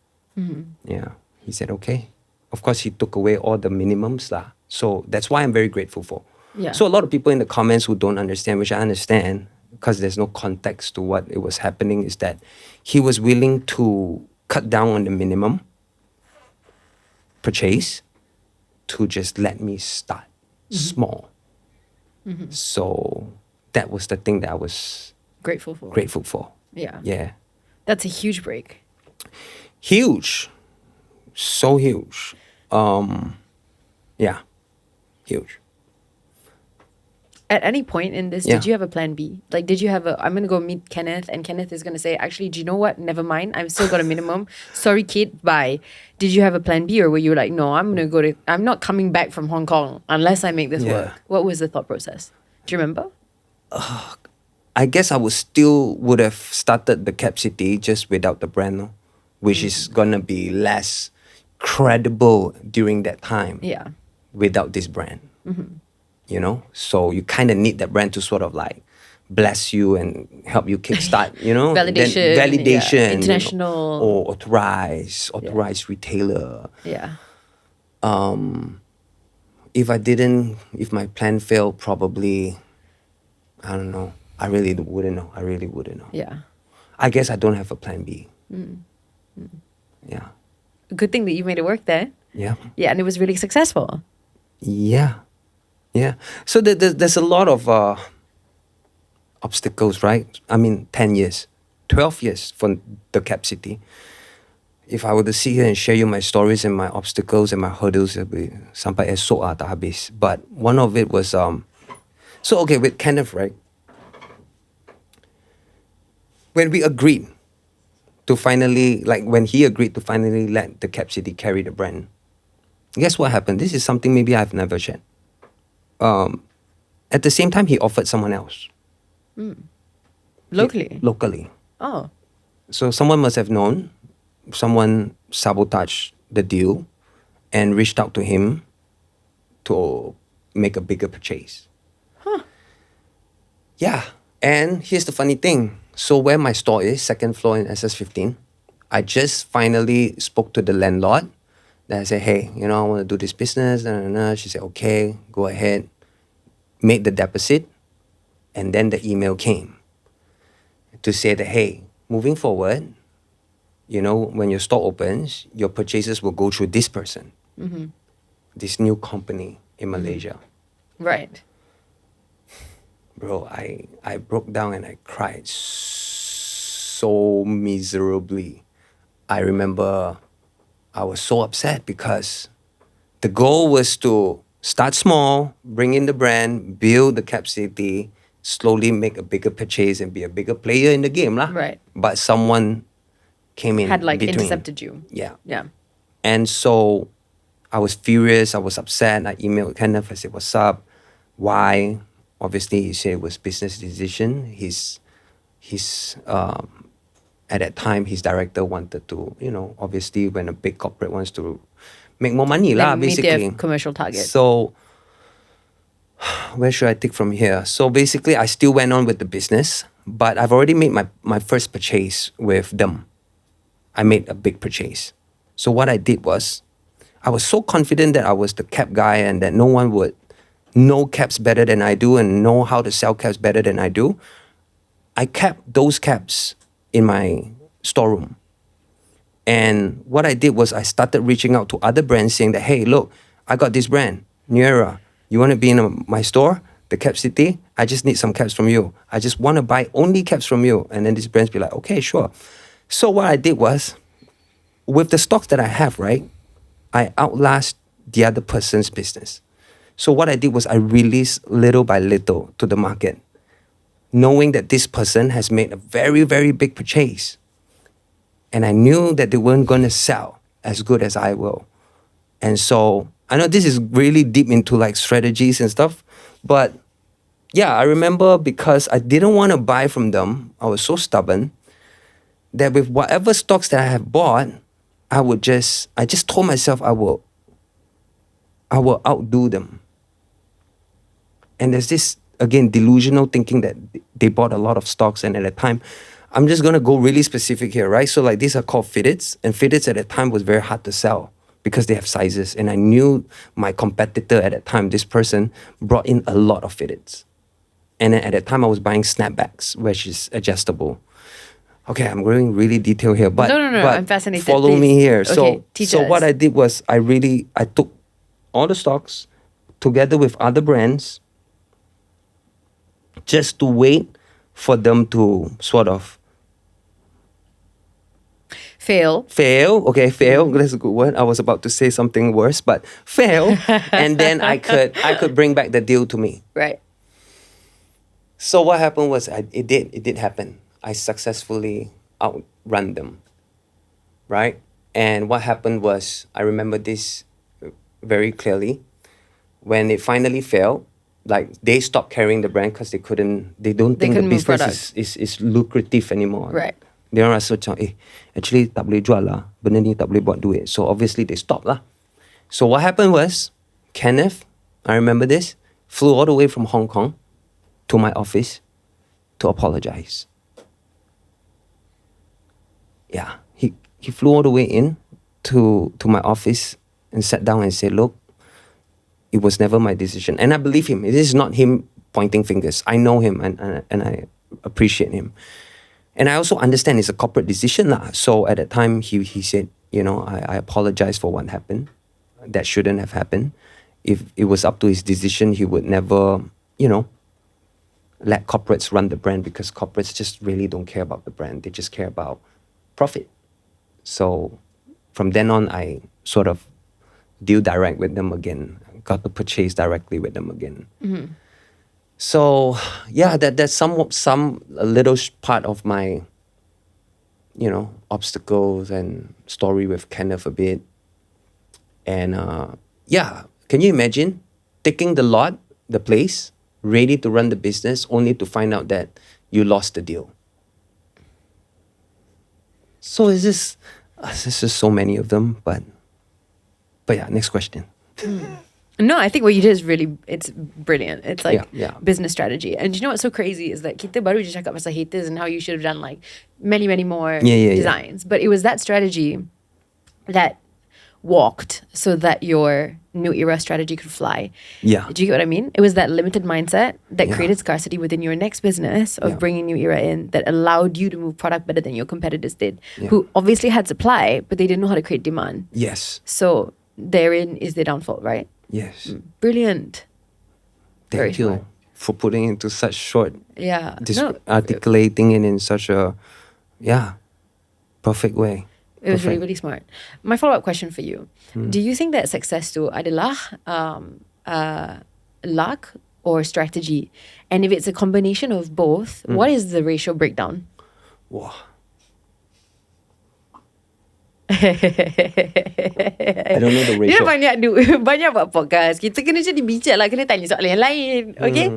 Yeah. He said, okay. Of course, he took away all the minimums lah. So that's why I'm very grateful for. Yeah. So a lot of people in the comments who don't understand, which I understand, because there's no context to what it was happening, is that he was willing to cut down on the minimum purchase to just let me start small. So that was the thing that I was Grateful for. grateful for. Yeah. Yeah. That's a huge break. Huge. So huge. Yeah. Huge. At any point in this, Yeah. did you have a plan B? Like, did you have I'm going to go meet Kenneth, and Kenneth is going to say, actually, do you know what? Never mind. I've still got a minimum. Sorry, kid. Bye. Did you have a plan B, or were you like, no, I'm not coming back from Hong Kong unless I make this Yeah. work? What was the thought process? Do you remember? I guess I would have started the Cap City just without the brand, no? Which is gonna be less credible during that time. Yeah. Without this brand. So you kind of need that brand to sort of like bless you and help you kickstart, Validation, Then validation, yeah. International. or authorized retailer. Yeah. If my plan failed, probably, I don't know. I really wouldn't know. Yeah. I guess I don't have a plan B. Yeah. Good thing that you made it work there. Yeah. Yeah, and it was really successful. Yeah. Yeah. So there's a lot of obstacles, right? 10 years, 12 years for the Cap City. If I were to sit here and share you my stories and my obstacles and my hurdles, it'll be sampai esok tak habis. But one of it was, with Kenneth, right? When we agreed to finally, when he agreed to finally let the Cap City carry the brand, guess what happened? This is something maybe I've never shared. At the same time, he offered someone else. Locally? Oh. So someone must have known. Someone sabotaged the deal and reached out to him to make a bigger purchase. Huh. Yeah. And here's the funny thing. So where my store is, second floor in SS15, I just finally spoke to the landlord. Then I said, hey, I want to do this business. She said, okay, go ahead. Made the deposit. And then the email came to say that, hey, moving forward, when your store opens, your purchases will go through this person, this new company in Malaysia. Right. Bro, I broke down and I cried so miserably. I remember I was so upset because the goal was to start small, bring in the brand, build the Cap City, slowly make a bigger purchase and be a bigger player in the game. Right. But someone came in Had between. intercepted you. Yeah. Yeah. And so I was furious. I was upset. I emailed Kenneth. I said, what's up? Why? Obviously, he said it was business decision. His at that time, his director wanted to, obviously when a big corporate wants to make more money, lah, Meet basically. their commercial target. So, where should I take from here? So basically, I still went on with the business, but I've already made my first purchase with them. I made a big purchase. So what I did was, I was so confident that I was the cap guy and that no one would know caps better than I do and know how to sell caps better than I do. I kept those caps in my storeroom. And what I did was I started reaching out to other brands saying that, hey, look, I got this brand, New Era. You want to be in my store, the Cap City? I just need some caps from you. I just want to buy only caps from you. And then these brands be like, okay, sure. So what I did was, with the stocks that I have, right, I outlast the other person's business. So what I did was I released little by little to the market, knowing that this person has made a very, very big purchase. And I knew that they weren't going to sell as good as I will. And so I know this is really deep into like strategies and stuff, but yeah, I remember because I didn't want to buy from them, I was so stubborn that with whatever stocks that I have bought, I just told myself I will outdo them. And there's this, again, delusional thinking that they bought a lot of stocks, and at the time, I'm just going to go really specific here, right? So like these are called fitteds, and fitteds at that time was very hard to sell because they have sizes. And I knew my competitor at that time, this person, brought in a lot of fitteds. And then at that time, I was buying snapbacks, which is adjustable. Okay, I'm going really detailed here, but No, but I'm fascinated. follow Please. me here. Okay, teach So us. what I did was I took all the stocks together with other brands just to wait for them to sort of Fail. Okay, fail. That's a good word. I was about to say something worse, but fail, and then I could bring back the deal to me. Right. So what happened was it did happen. I successfully outrun them, right? And what happened was, I remember this very clearly. When it finally failed, like they stopped carrying the brand because they don't think the couldn't move business is lucrative anymore. Right. Dia orang rasa macam, actually tak boleh jual lah, benda ni tak boleh buat duit. So obviously they stopped lah. So what happened was, Kenneth, I remember this, flew all the way from Hong Kong to my office to apologize. Yeah, he flew all the way in to my office and sat down and said, look, it was never my decision. And I believe him. It is not him pointing fingers. I know him and I appreciate him. And I also understand it's a corporate decision lah. So at that time, he said, I apologize for what happened. That shouldn't have happened. If it was up to his decision, he would never, let corporates run the brand, because corporates just really don't care about the brand. They just care about profit. So from then on, I sort of deal direct with them again. Got to purchase directly with them again. Mm-hmm. So yeah, that's a little part of my, obstacles and story with Kenneth a bit. And yeah, can you imagine taking the lot, the place, ready to run the business, only to find out that you lost the deal? So there's just so many of them, but yeah, next question. No, I think what you did is it's brilliant. It's like Yeah. business strategy. And you know what's so crazy is that kita baru je cakap pasal haters and how you should have done like many, many more designs. But it was that strategy that walked so that your new era strategy could fly. Yeah. Do you get what I mean? It was that limited mindset that created scarcity within your next business of bringing new era in, that allowed you to move product better than your competitors did, who obviously had supply, but they didn't know how to create demand. Yes. So therein is their downfall, right? Yes. Brilliant. Very Thank you smart. for putting it into such short, Yeah. articulating it in such a, perfect way. It was really, Perfect. really smart. My follow-up question for you. Do you think that success tu adalah luck or strategy? And if it's a combination of both, what is the ratio breakdown? Wow. I don't know the Dia ratio. banyak buat podcast. Kita kena jadi bijak lah. Kena tanya soalan yang lain. Okay?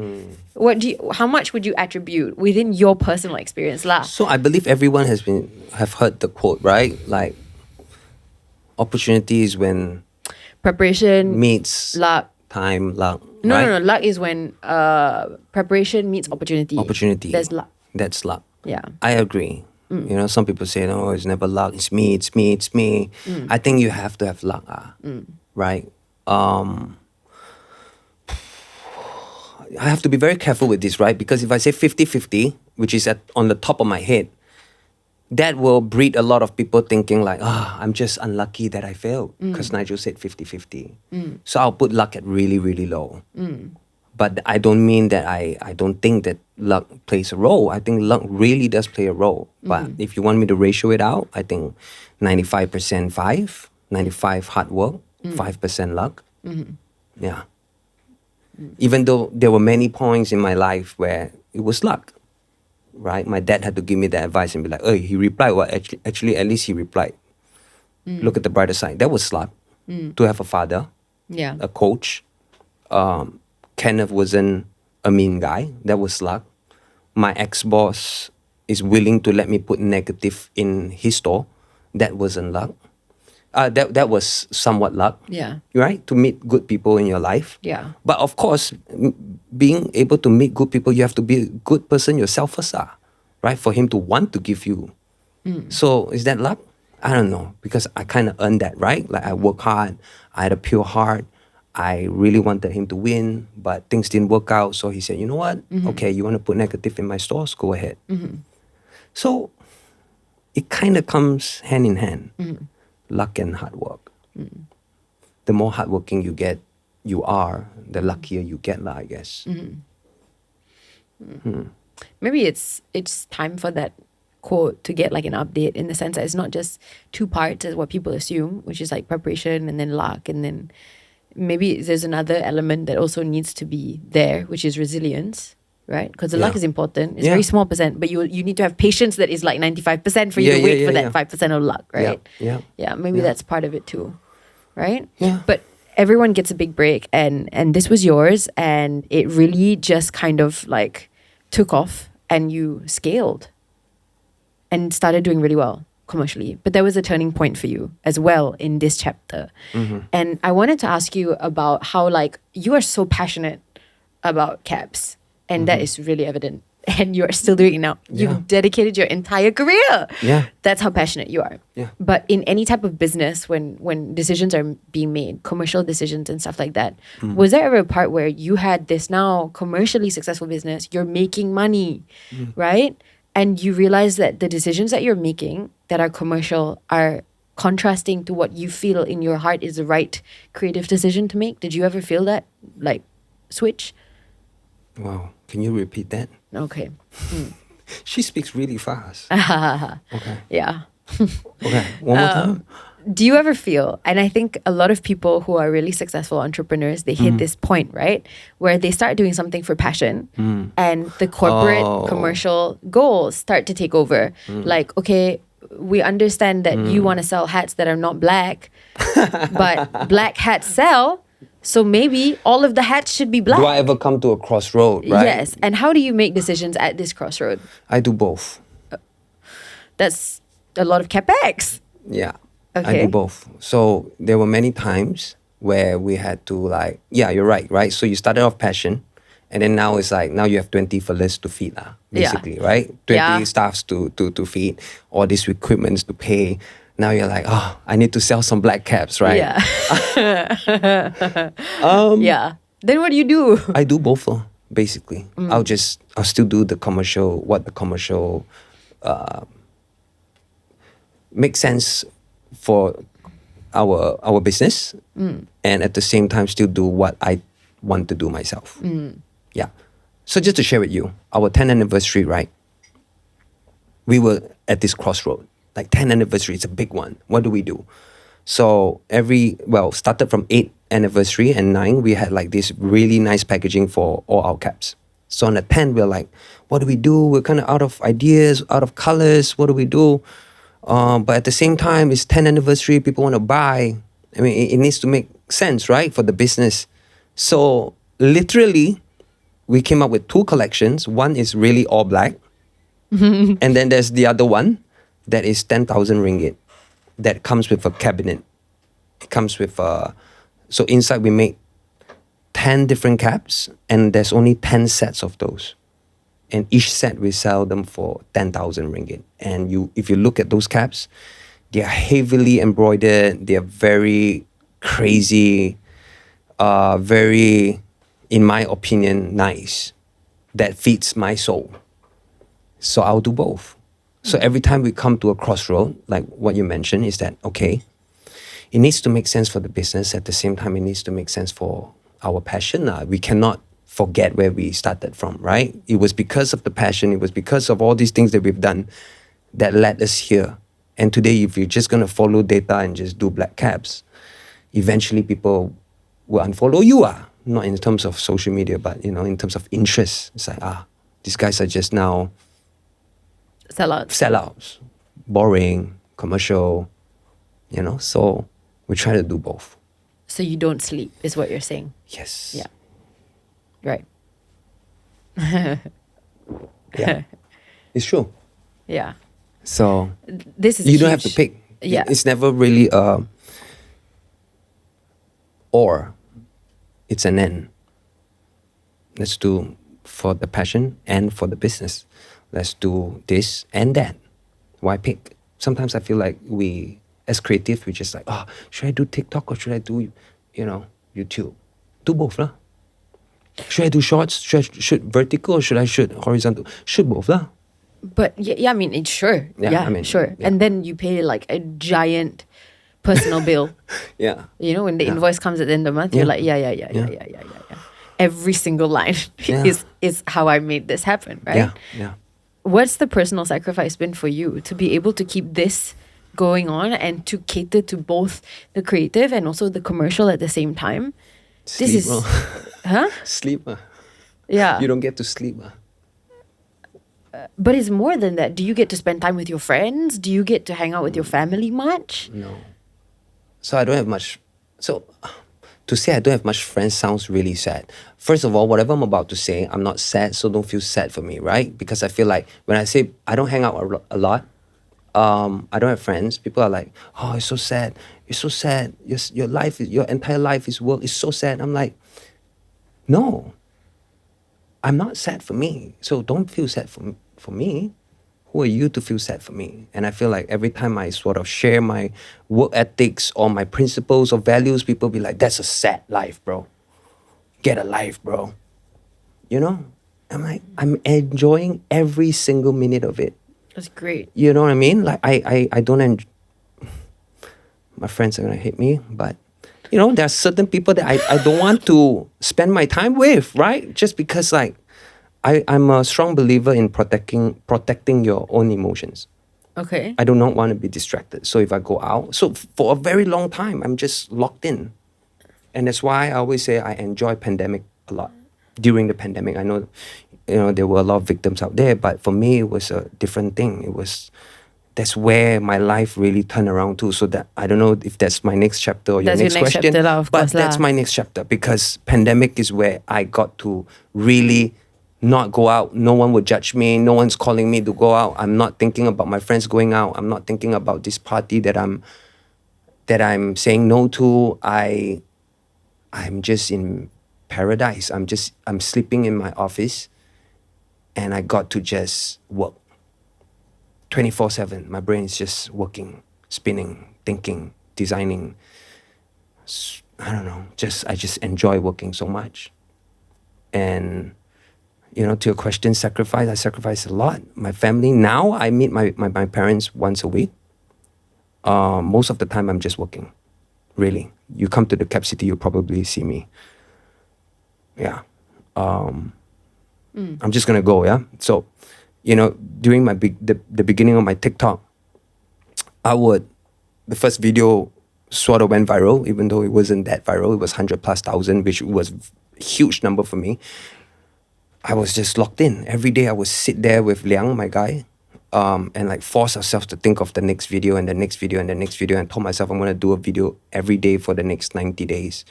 How much would you attribute within your personal experience lah? So I believe everyone have heard the quote, right? Like, opportunities when Preparation meets luck. time, luck. No, right? no. Luck is when preparation meets opportunity. Opportunity. That's luck. That's luck. Yeah. I agree. You know, some people say, "No, it's never luck. It's me. It's me. It's me." I think you have to have luck, right? I have to be very careful with this, right? Because if I say 50-50, which is on the top of my head, that will breed a lot of people thinking like, I'm just unlucky that I failed because Nigel said 50-50. So I'll put luck at really, really low. But I don't mean that I don't think that luck plays a role. I think luck really does play a role. But if you want me to ratio it out, I think 95% 95 hard work, 5% luck. Yeah. Even though there were many points in my life where it was luck, right? My dad had to give me the advice and be like, he replied. Well, actually, at least he replied. Look at the brighter side. That was luck. To have a father, a coach. Kenneth wasn't a mean guy. That was luck. My ex-boss is willing to let me put negative in his store. That wasn't luck. That was somewhat luck. Yeah. Right? To meet good people in your life. Yeah. But of course, being able to meet good people, you have to be a good person yourself first, right? For him to want to give you. So is that luck? I don't know. Because I kind of earned that, right? Like I work hard. I had a pure heart. I really wanted him to win, but things didn't work out. So he said, you know what? Okay, you want to put negative in my stores? Go ahead. So it kind of comes hand in hand. Luck and hard work. The more hardworking you are, the luckier you get, I guess. Maybe it's time for that quote to get like an update, in the sense that it's not just two parts as what people assume, which is like preparation and then luck, and then maybe there's another element that also needs to be there, which is resilience, right? Because the luck is important. It's very small percent, but you need to have patience that is like 95% for you to wait for that 5% of luck, right? Yeah, maybe that's part of it too, right? Yeah. But everyone gets a big break, and this was yours, and it really just kind of like took off, and you scaled and started doing really well commercially. But there was a turning point for you as well in this chapter. And I wanted to ask you about how like you are so passionate about cabs, and that is really evident, and you are still doing it now. You've dedicated your entire career. That's how passionate you are. But in any type of business, when decisions are being made, commercial decisions and stuff like that, was there ever a part where you had this now commercially successful business, you're making money, right? And you realize that the decisions that you're making that are commercial are contrasting to what you feel in your heart is the right creative decision to make? Did you ever feel that like switch? Wow. Can you repeat that? Okay. She speaks really fast. Okay. Yeah. Okay. One more time. Do you ever feel, and I think a lot of people who are really successful entrepreneurs, they hit this point, right? Where they start doing something for passion and the corporate commercial goals start to take over. Like, okay, we understand that you want to sell hats that are not black, but black hats sell. So maybe all of the hats should be black. Do I ever come to a crossroad, right? Yes. And how do you make decisions at this crossroad? I do both. That's a lot of capex. Yeah. Okay. I do both. So there were many times where we had to like, you're right? So you started off passion, and then now it's like, now you have 20 fellas to feed, basically, right? 20 staffs to feed, all these equipments to pay. Now you're like, I need to sell some black caps, right? Yeah. Then what do you do? I do both, basically. I'll still do the commercial, what the commercial makes sense for our business, and at the same time still do what I want to do myself. Yeah. So just to share with you, our 10th anniversary, right? We were at this crossroad. Like 10th anniversary, it's a big one. What do we do? So started from 8th anniversary and 9, we had like this really nice packaging for all our caps. So on the 10th, we're like, what do we do? We're kind of out of ideas, out of colors. What do we do? But at the same time, it's 10th anniversary, people want to buy. I mean, it needs to make sense, right, for the business. So literally, we came up with 2 collections. One is really all black. And then there's the other one that is 10,000 ringgit that comes with a cabinet. It comes with so inside we make 10 different caps, and there's only 10 sets of those. And each set we sell them for 10,000 ringgit. And if you look at those caps, they are heavily embroidered. They are very crazy, very, in my opinion, nice. That fits my soul. So I'll do both. So every time we come to a crossroad, like what you mentioned, is that, okay, it needs to make sense for the business. At the same time, it needs to make sense for our passion. We cannot forget where we started from, right? It was because of the passion. It was because of all these things that we've done that led us here. And today, if you're just going to follow data and just do black caps, eventually people will unfollow you. Not in terms of social media, but, in terms of interest. It's like, these guys are just now sellouts, boring, commercial, so we try to do both. So you don't sleep, is what you're saying? Yes. Yeah. Right. Yeah. It's true. Yeah. So this is you don't have to pick. Yeah. It's never really or. It's an and. Let's do for the passion and for the business. Let's do this and that. Why pick? Sometimes I feel like we, as creative, we just like, should I do TikTok or should I do, YouTube? Do both, lah. Should I do shorts? Should I shoot vertical or should I shoot horizontal? Shoot both, lah. But yeah, I mean, sure. Yeah, sure. Yeah. And then you pay like a giant personal bill. Yeah. When the invoice comes at the end of the month, you're like, yeah. Every single line is how I made this happen, right? Yeah. What's the personal sacrifice been for you to be able to keep this going on and to cater to both the creative and also the commercial at the same time? Sleep, Huh? Sleep. Yeah. You don't get to sleep. But it's more than that. Do you get to spend time with your friends? Do you get to hang out with your family much? No. So I don't have much. So to say I don't have much friends sounds really sad. First of all, whatever I'm about to say, I'm not sad, so don't feel sad for me, right? Because I feel like when I say I don't hang out a lot, I don't have friends, people are like, oh, it's so sad. It's so sad. Your life, your entire life is work. It's so sad. I'm like, no, I'm not sad for me. So don't feel sad for me. Who are you to feel sad for me? And I feel like every time I sort of share my work ethics or my principles or values, people be like, that's a sad life, bro. Get a life, bro. I'm like, I'm enjoying every single minute of it. That's great. You know what I mean? Like, I don't my friends are going to hate me, but, there are certain people that I don't want to spend my time with, right? Just because, like, I'm a strong believer in protecting your own emotions. Okay. I do not want to be distracted. So if I go out, so for a very long time, I'm just locked in. And that's why I always say I enjoy pandemic a lot. During the pandemic, I know, there were a lot of victims out there, but for me, it was a different thing. That's where my life really turned around too. So that, I don't know if that's my next chapter or your next question. Chapter, of but course, that's my next chapter, because pandemic is where I got to really not go out. No one would judge me. No one's calling me to go out. I'm not thinking about my friends going out. I'm not thinking about this party that I'm saying no to. I'm just in paradise. I'm sleeping in my office, and I got to just work 24/7. My brain is just working, spinning, thinking, designing. I don't know. I just enjoy working so much. And to your question, I sacrifice a lot. My family, now I meet my parents once a week. Most of the time I'm just working. Really. You come to the Cap City, you'll probably see me. Yeah. I'm just gonna go, yeah? So, during the beginning of my TikTok, the first video sort of went viral, even though it wasn't that viral. It was 100,000+, which was a huge number for me. I was just locked in. Every day I would sit there with Liang, my guy, and like force ourselves to think of the next video and the next video and the next video, and told myself I'm going to do a video every day for the next 90 days.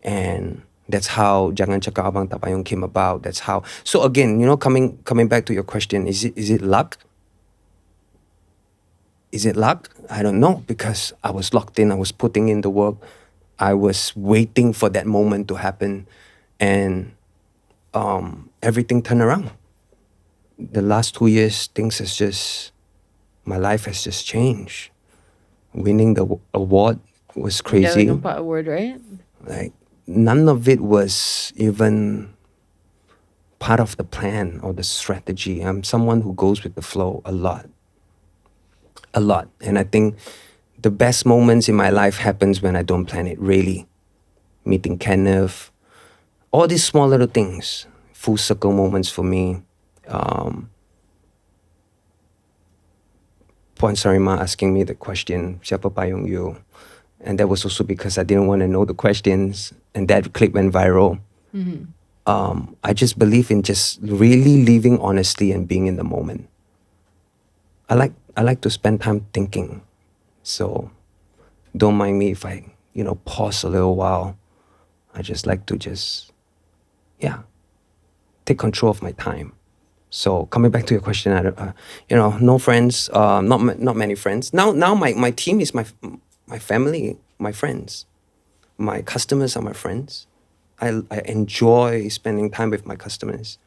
And that's how Jangan Cakap Abang Tak Payung came about. That's how. So again, coming back to your question, is it luck? Is it luck? I don't know, because I was locked in. I was putting in the work. I was waiting for that moment to happen, and everything turned around. The last 2 years, my life has just changed. Winning the award was crazy. The Nampak award, right? Like, none of it was even part of the plan or the strategy. I'm someone who goes with the flow a lot. And I think the best moments in my life happens when I don't plan it, really. Meeting Kenneth, all these small little things, full circle moments for me. Puan Sarima asking me the question, siapa payung you? And that was also because I didn't want to know the questions, and that clip went viral. I just believe in just really living honestly and being in the moment. I like to spend time thinking, so don't mind me if I pause a little while. I just like to take control of my time. So coming back to your question, no friends, not many friends. Now my team is my family, my friends. My customers are my friends. I enjoy spending time with my customers.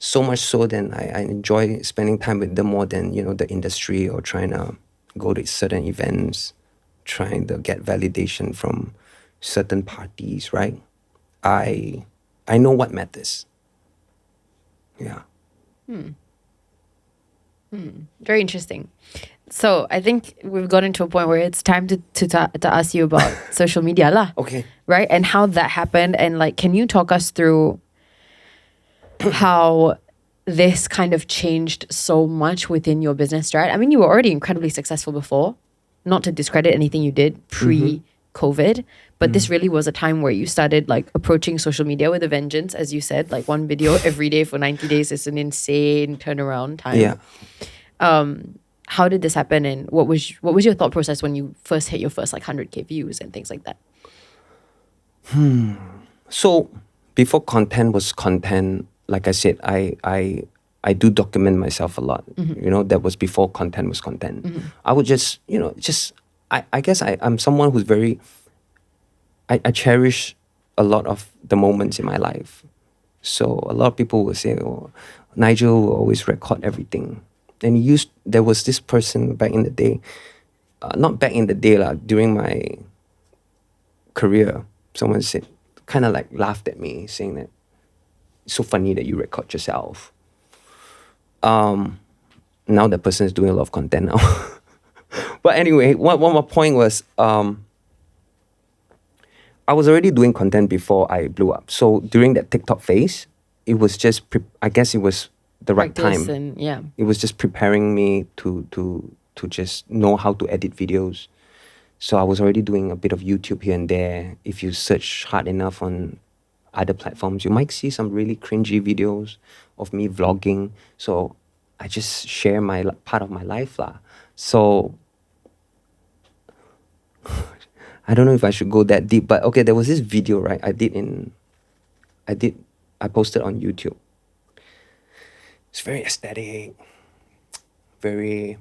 So much so that I enjoy spending time with them more than, the industry, or trying to go to certain events, trying to get validation from certain parties, right? I know what matters. Yeah. Very interesting. So I think we've gotten to a point where it's time to ask you about social media lah. Okay. Right? And how that happened, and like, can you talk us through how this kind of changed so much within your business, right? I mean, you were already incredibly successful before, not to discredit anything you did pre-COVID, but this really was a time where you started like approaching social media with a vengeance, as you said, like one video every day for 90 days is an insane turnaround time. Yeah. How did this happen, and what was your thought process when you first hit your first like 100K views and things like that? So before content was content, like I said, I do document myself a lot. That was before content was content. I would I guess I'm someone who's very, I cherish a lot of the moments in my life. So a lot of people will say, oh, Nigel will always record everything. And there was this person back in the day, not back in the day, during my career, someone said, kind of like laughed at me, saying that it's so funny that you record yourself. Now that person is doing a lot of content now. But anyway, one more point was, I was already doing content before I blew up. So during that TikTok phase, it was just, I guess it was the right Practice time. And, yeah. It was just preparing me to just know how to edit videos. So I was already doing a bit of YouTube here and there. If you search hard enough on other platforms, you might see some really cringy videos of me vlogging. So I just share my part of my life lah. So I don't know if I should go that deep, but okay, there was this video, right? I posted on YouTube. It's very aesthetic, very,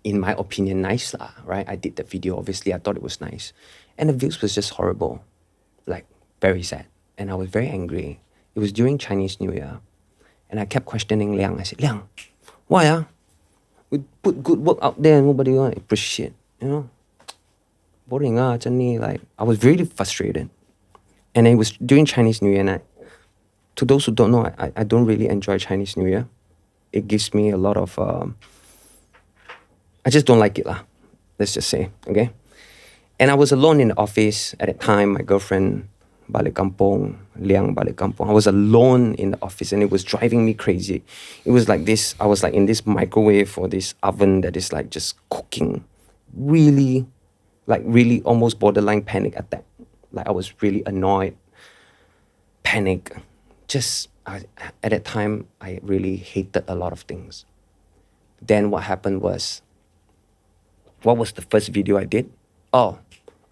in my opinion, nice lah, right? I did the video, obviously, I thought it was nice. And the views was just horrible, like very sad. And I was very angry. It was during Chinese New Year. And I kept questioning Liang. I said, Liang, why we put good work out there and nobody want to appreciate, boring like, I was really frustrated. And it was during Chinese New Year, and to those who don't know, I don't really enjoy Chinese New Year. It gives me a lot of, I just don't like it lah. Let's just say, okay? And I was alone in the office at that time. My girlfriend balik kampung, Liang balik kampung. I was alone in the office, and it was driving me crazy. It was like this, I was like in this microwave or this oven that is like just cooking. Really almost borderline panic attack. Like I was really annoyed, panic. At that time, I really hated a lot of things. then what happened was, what was the first video I did? Oh,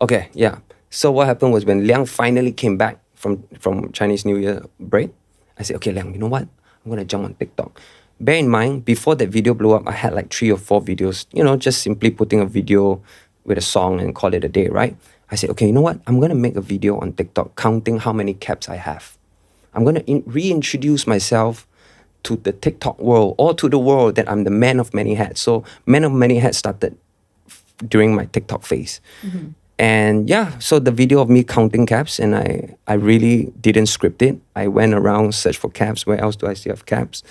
okay, yeah. So what happened was when Liang finally came back from Chinese New Year break, I said, okay, Liang, you know what? I'm going to jump on TikTok. Bear in mind, before that video blew up, I had like 3 or 4 videos, just simply putting a video with a song and call it a day, right? I said, okay, you know what? I'm going to make a video on TikTok counting how many caps I have. I'm going to reintroduce myself to the TikTok world, or to the world that I'm the man of many hats. So man of many hats started during my TikTok phase. Mm-hmm. And yeah, so the video of me counting caps, and I really didn't script it. I went around, searched for caps. Where else do I still have caps?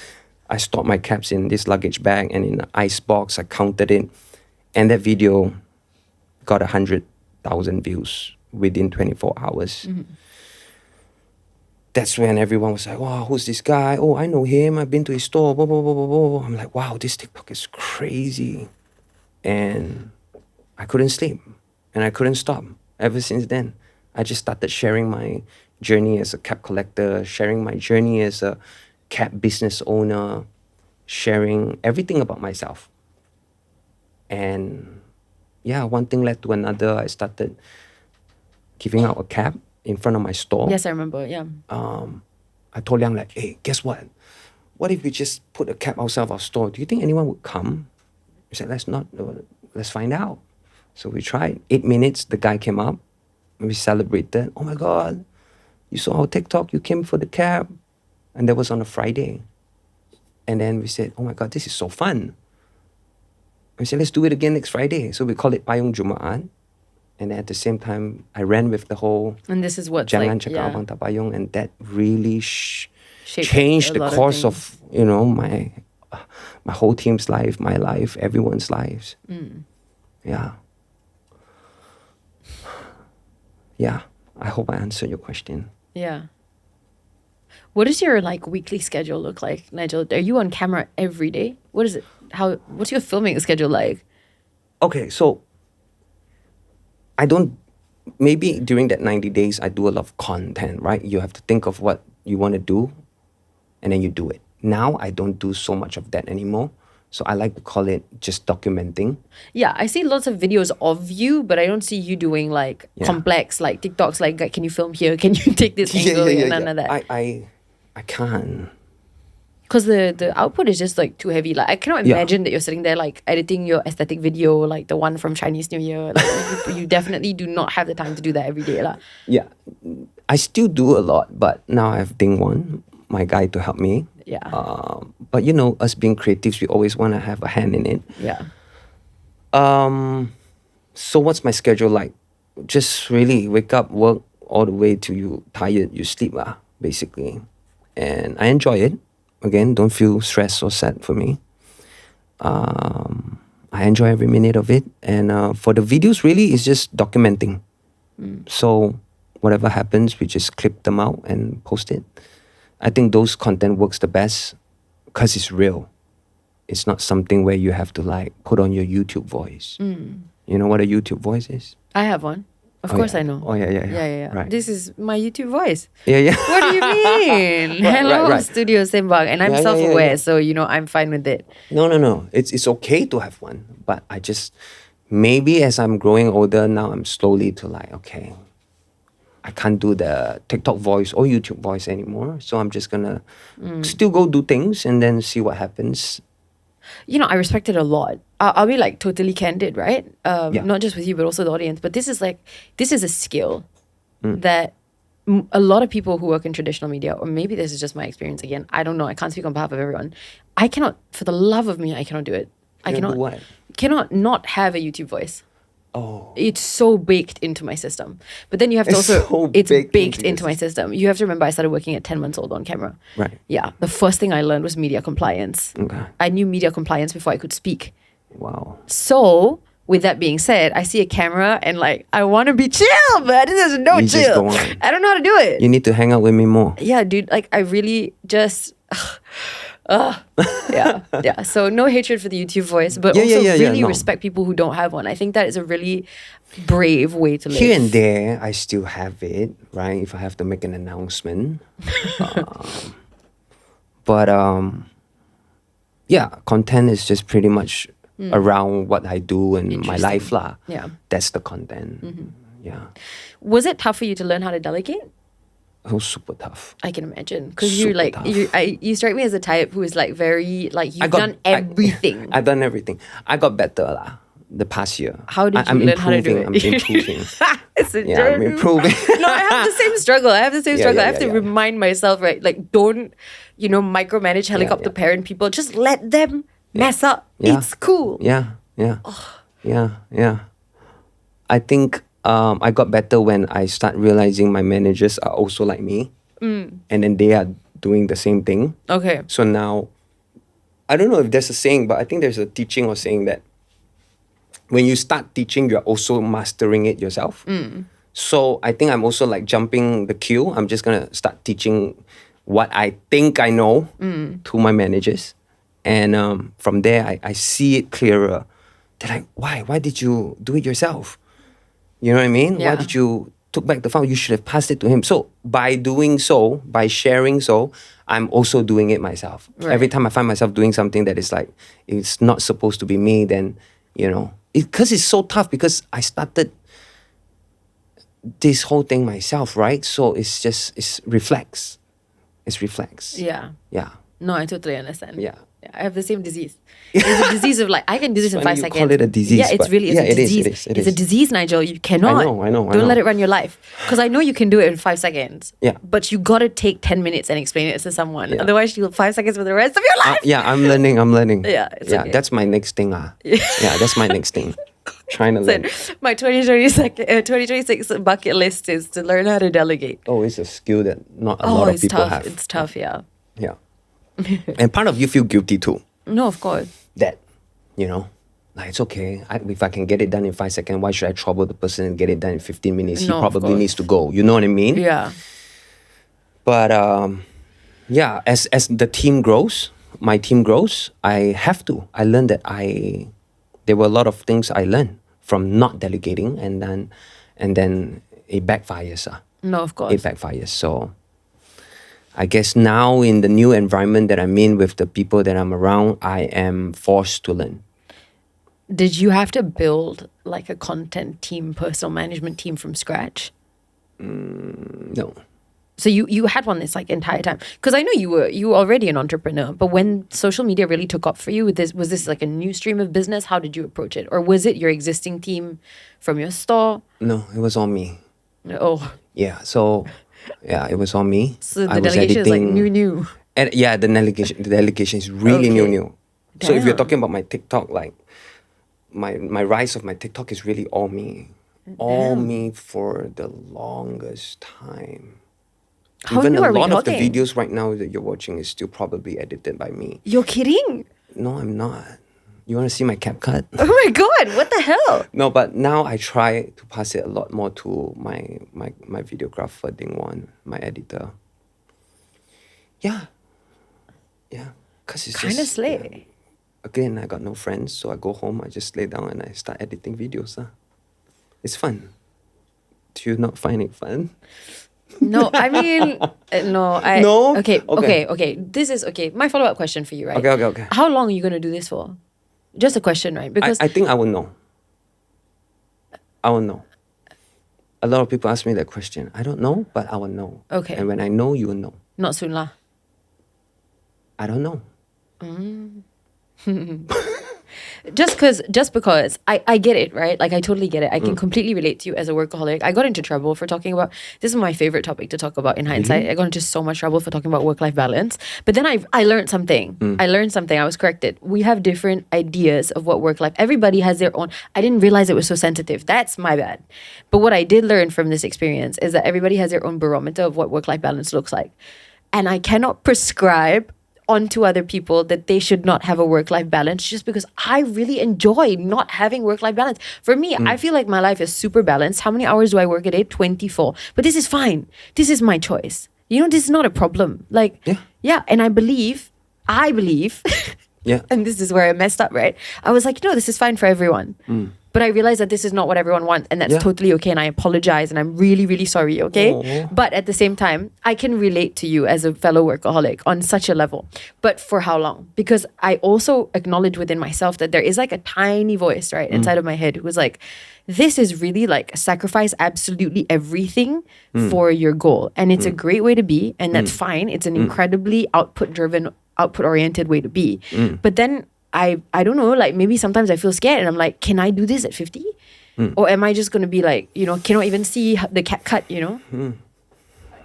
I stored my caps in this luggage bag and in an ice box. I counted it. And that video got 100,000 views within 24 hours. Mm-hmm. That's when everyone was like, wow, who's this guy? Oh, I know him. I've been to his store. Blah, blah, blah, blah, blah. I'm like, wow, this TikTok is crazy. And I couldn't sleep. And I couldn't stop. Ever since then, I just started sharing my journey as a cap collector, sharing my journey as a cap business owner, sharing everything about myself. And yeah, one thing led to another. I started giving out a cap in front of my store. Yes, I remember, yeah. I told Liang, like, hey, guess what? What if we just put a cap outside of our store? Do you think anyone would come? He said, let's find out. So we tried. 8 minutes, the guy came up. We celebrated. Oh my God, you saw our TikTok, you came for the cap. And that was on a Friday. And then we said, oh my God, this is so fun. We said, let's do it again next Friday. So we call it Payung Jumaat. And at the same time, I ran with the whole And this is what jangan, like, cakap, tak payung. And that really Shaped changed a the lot of course things. of, my whole team's life, my life, everyone's lives. Yeah. Yeah. I hope I answered your question. Yeah. What does your weekly schedule look like, Nigel? Are you on camera every day? What is it? What's your filming schedule like? Okay, so maybe during that 90 days, I do a lot of content, right? You have to think of what you want to do, and then you do it. Now, I don't do so much of that anymore. So I like to call it just documenting. Yeah, I see lots of videos of you, but I don't see you doing complex TikToks. Can you film here? Can you take this angle? None of that. I can't. Because the output is just too heavy. I cannot imagine that you're sitting there editing your aesthetic video, the one from Chinese New Year. You definitely do not have the time to do that every day. Yeah, I still do a lot, but now I have Ding1, my guy, to help me. Yeah. But us being creatives, we always want to have a hand in it. Yeah. So what's my schedule like? Just really wake up, work all the way till you tired, you sleep basically. And I enjoy it. Again, don't feel stressed or sad for me. I enjoy every minute of it. And for the videos, really, it's just documenting. So whatever happens, we just clip them out and post it. I think those content works the best because it's real. It's not something where you have to put on your YouTube voice. You know what a YouTube voice is? I have one. Of course yeah. I know. Oh, yeah. Yeah. Right. This is my YouTube voice. Yeah. What do you mean? Hello, right. Studio Sembang. And I'm self-aware, so, I'm fine with it. No. It's okay to have one. But I just, maybe as I'm growing older, now I'm slowly to okay, I can't do the TikTok voice or YouTube voice anymore. So I'm just going to still go do things and then see what happens. I respect it a lot. I'll be totally candid, right? Not just with you, but also the audience. But this is a skill that a lot of people who work in traditional media, or maybe this is just my experience again, I don't know. I can't speak on behalf of everyone. I cannot, for the love of me, I cannot do it. I do what? Cannot not have a YouTube voice. Oh. It's so baked into my system. But then you have to it's baked into my system. You have to remember I started working at 10 months old on camera. Right. Yeah. The first thing I learned was media compliance. Okay. I knew media compliance before I could speak. Wow. So, with that being said, I see a camera and I want to be chill, but there's no You chill. just go on. I don't know how to do it. You need to hang out with me more. Yeah, dude. I really just... yeah. So no hatred for the YouTube voice, but also really respect people who don't have one. I think that is a really brave way to live. Here and there, I still have it, right? If I have to make an announcement. But content is just pretty much around what I do in my life lah. Yeah. That's the content. Yeah. Was it tough for you to learn how to delegate? It was super tough. I can imagine, because you're Super like tough. you strike me as a type who is like very like you've done everything. I've done everything. I got better lah the past year. How did you I'm learn how to do it? I'm improving. It's a Yeah, I'm journey. improving. No, I have the same struggle. I have to yeah. remind myself, right? Like, don't, micromanage helicopter parent people. Just let them mess up. Yeah. It's cool. Yeah. I think I got better when I start realizing my managers are also like me. And then they are doing the same thing. Okay. So now, I don't know if there's a saying, but I think there's a teaching or saying that when you start teaching, you're also mastering it yourself. So I think I'm also like jumping the queue. I'm just going to start teaching what I think I know to my managers. And from there, I see it clearer. They're like, why did you do it yourself? You know what I mean? Yeah. Why did you took back the file? You should have passed it to him. So by doing so, by sharing so, I'm also doing it myself. Right. Every time I find myself doing something that is like, it's not supposed to be me, then, because it's so tough, because I started this whole thing myself, right? So it's reflex. It's reflex. Yeah. Yeah. No, I totally understand. Yeah. I have the same disease. It's a disease of like, I can do this in 5 funny you seconds. call it a disease, Yeah, it's but really, it's yeah, a it is, disease. it It's a is. disease, Nigel. You cannot. I know. Don't let it run your life. Because I know you can do it in 5 seconds. Yeah. But you got to take 10 minutes and explain it to someone. Yeah. Otherwise, you'll 5 seconds for the rest of your life. I'm learning. Yeah, it's okay. That's my next thing. Yeah, that's my next thing. Trying to learn. My 2026 bucket list is to learn how to delegate. Oh, it's a skill that not a lot of it's people tough. have. It's tough, yeah. Yeah. And part of you feel guilty too. No, of course. That, like it's okay. If I can get it done in 5 seconds, why should I trouble the person and get it done in 15 minutes? No, He of probably course. needs to go. You know what I mean? Yeah. But yeah, as the team grows, my team grows, I have to. I learned that there were a lot of things I learned from not delegating, and then it backfires. No, of course. It backfires. So I guess now in the new environment that I'm in with the people that I'm around, I am forced to learn. Did you have to build like a content team, personal management team from scratch? No. So you had one this like entire time, because I know you were already an entrepreneur, but when social media really took off for you, was this like a new stream of business? How did you approach it, or was it your existing team from your store? No, it was all me. Oh, Yeah. So yeah, it was all me. so the I was delegation is like editing- new. And yeah, the delegation is really Okay. new. So if you're Damn. talking about my TikTok, like my rise of my TikTok is really all me. All me for the longest time. How Even new a are we lot of the talking? videos right now that you're watching is still probably edited by me. You're kidding? No, I'm not. You want to see my CapCut? Oh my god! What the hell? No, but now I try to pass it a lot more to my videographer, 𝙁𝙃𝙁𝙁, my editor. Yeah. Because it's Kind of just... slay. Again, I got no friends, so I go home, I just lay down and I start editing videos. It's fun. Do you not find it fun? No, I mean, no. No? Okay. This is okay. My follow-up question for you, right? Okay. How long are you going to do this for? Just a question, right? Because I think I will know. I will know. A lot of people ask me that question. I don't know, but I will know. Okay. And when I know, you will know. not soon lah. I don't know. Just because I get it, right? Like I totally get it. I can completely relate to you as a workaholic. I got into trouble for talking about, this is my favorite topic to talk about in hindsight. I got into so much trouble for talking about work-life balance. But then I learned something. I learned something. I was corrected. We have different ideas of what work-life, everybody has their own. I didn't realize it was so sensitive. That's my bad. But what I did learn from this experience is that everybody has their own barometer of what work-life balance looks like. And I cannot prescribe onto other people that they should not have a work-life balance just because I really enjoy not having work-life balance. For me, I feel like my life is super balanced. How many hours do I work a day? 24. But this is fine. This is my choice. You know, this is not a problem. Like, yeah. And I believe, yeah. And this is where I messed up, right? I was like, this is fine for everyone. But I realize that this is not what everyone wants, and that's Yeah. totally okay, and I apologize, and I'm really, really sorry, okay? Aw. But at the same time, I can relate to you as a fellow workaholic on such a level. But for how long? Because I also acknowledge within myself that there is like a tiny voice, right, inside of my head who's like, this is really like sacrifice absolutely everything for your goal. And it's a great way to be, and that's fine. It's an incredibly output-driven, output-oriented way to be. But then I don't know, like maybe sometimes I feel scared and I'm like, can I do this at 50? Or am I just going to be like, you know, cannot even see the cat cut, you know?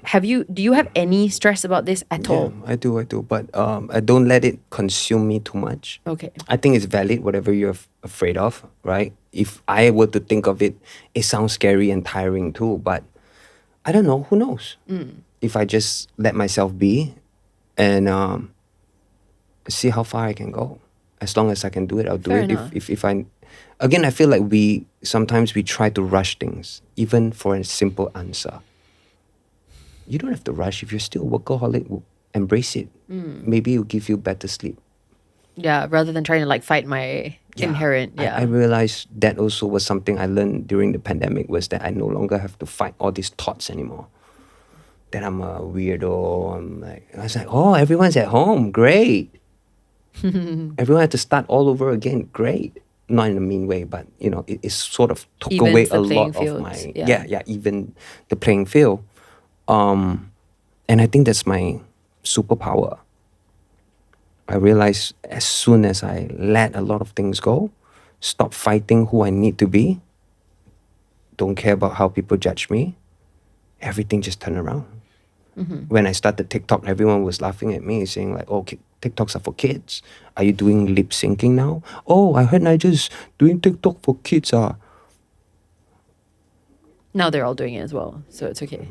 Do you have any stress about this at all? I do. But I don't let it consume me too much. Okay. I think it's valid, whatever you're afraid of, right? If I were to think of it, it sounds scary and tiring too. But I don't know. Who knows? If I just let myself be and see how far I can go. As long as I can do it, I'll do Fair it. enough. If I... Again, I feel like we try to rush things, even for a simple answer. You don't have to rush. If you're still a workaholic, embrace it. Maybe it'll give you better sleep. Yeah, rather than trying to like fight my inherent. Yeah. I realized that also was something I learned during the pandemic, was that I no longer have to fight all these thoughts anymore. That I'm a weirdo. I was like, oh, everyone's at home. Great. Everyone had to start all over again. Great. Not in a mean way, but you know, it sort of took Evens away the a lot playing of my fields, even the playing field. And I think that's my superpower. I realized as soon as I let a lot of things go, stop fighting who I need to be, don't care about how people judge me, everything just turned around. When I started TikTok, everyone was laughing at me, saying like, oh, TikToks are for kids. Are you doing lip syncing now? Oh, I heard Nigel's doing TikTok for kids. Now they're all doing it as well, so it's okay.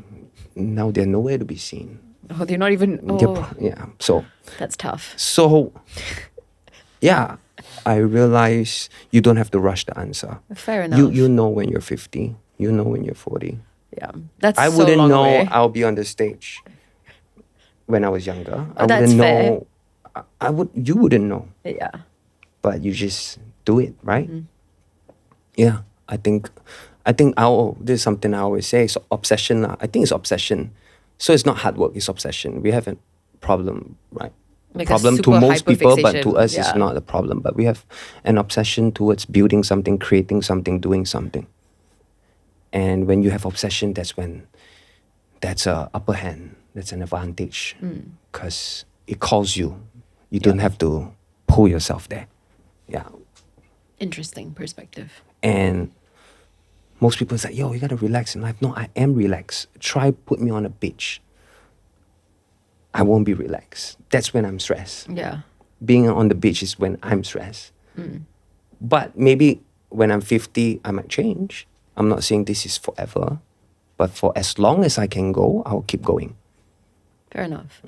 Now they're nowhere to be seen. Oh, they're not even. So That's tough. So, yeah, I realize you don't have to rush the answer. Fair enough. You know when you're 50. You know when you're 40. Yeah, that's. I so wouldn't long know away. I'll be on the stage when I was younger. I That's wouldn't fair. know. You wouldn't know, Yeah. but you just do it, right? Yeah, I think this is something I always say. It's obsession. I think it's obsession. So it's not hard work, it's obsession. We have a problem, right? Like a problem to super most people, but to hyperfixation, us yeah. it's not a problem. But we have an obsession towards building something, creating something, doing something. And when you have obsession, that's a upper hand. That's an advantage. Because it calls you. You don't have to pull yourself there. Yeah. Interesting perspective. And most people say, yo, you gotta relax in life. No, I am relaxed. Try put me on a beach. I won't be relaxed. That's when I'm stressed. Yeah. Being on the beach is when I'm stressed. But maybe when I'm 50, I might change. I'm not saying this is forever. But for as long as I can go, I'll keep going. Fair enough.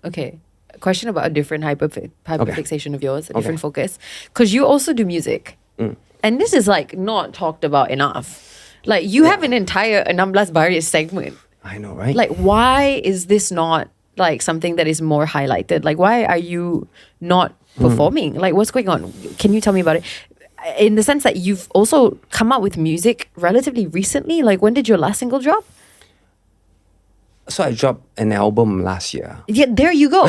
Okay. A question about a different hyperfixation of yours, a different focus. Because you also do music. And this is like not talked about enough. Like you have an entire 16 Baris segment. I know, right? Like why is this not like something that is more highlighted? Like why are you not performing? Like what's going on? Can you tell me about it? In the sense that you've also come out with music relatively recently. Like when did your last single drop? So I dropped an album last year. Yeah, there you go.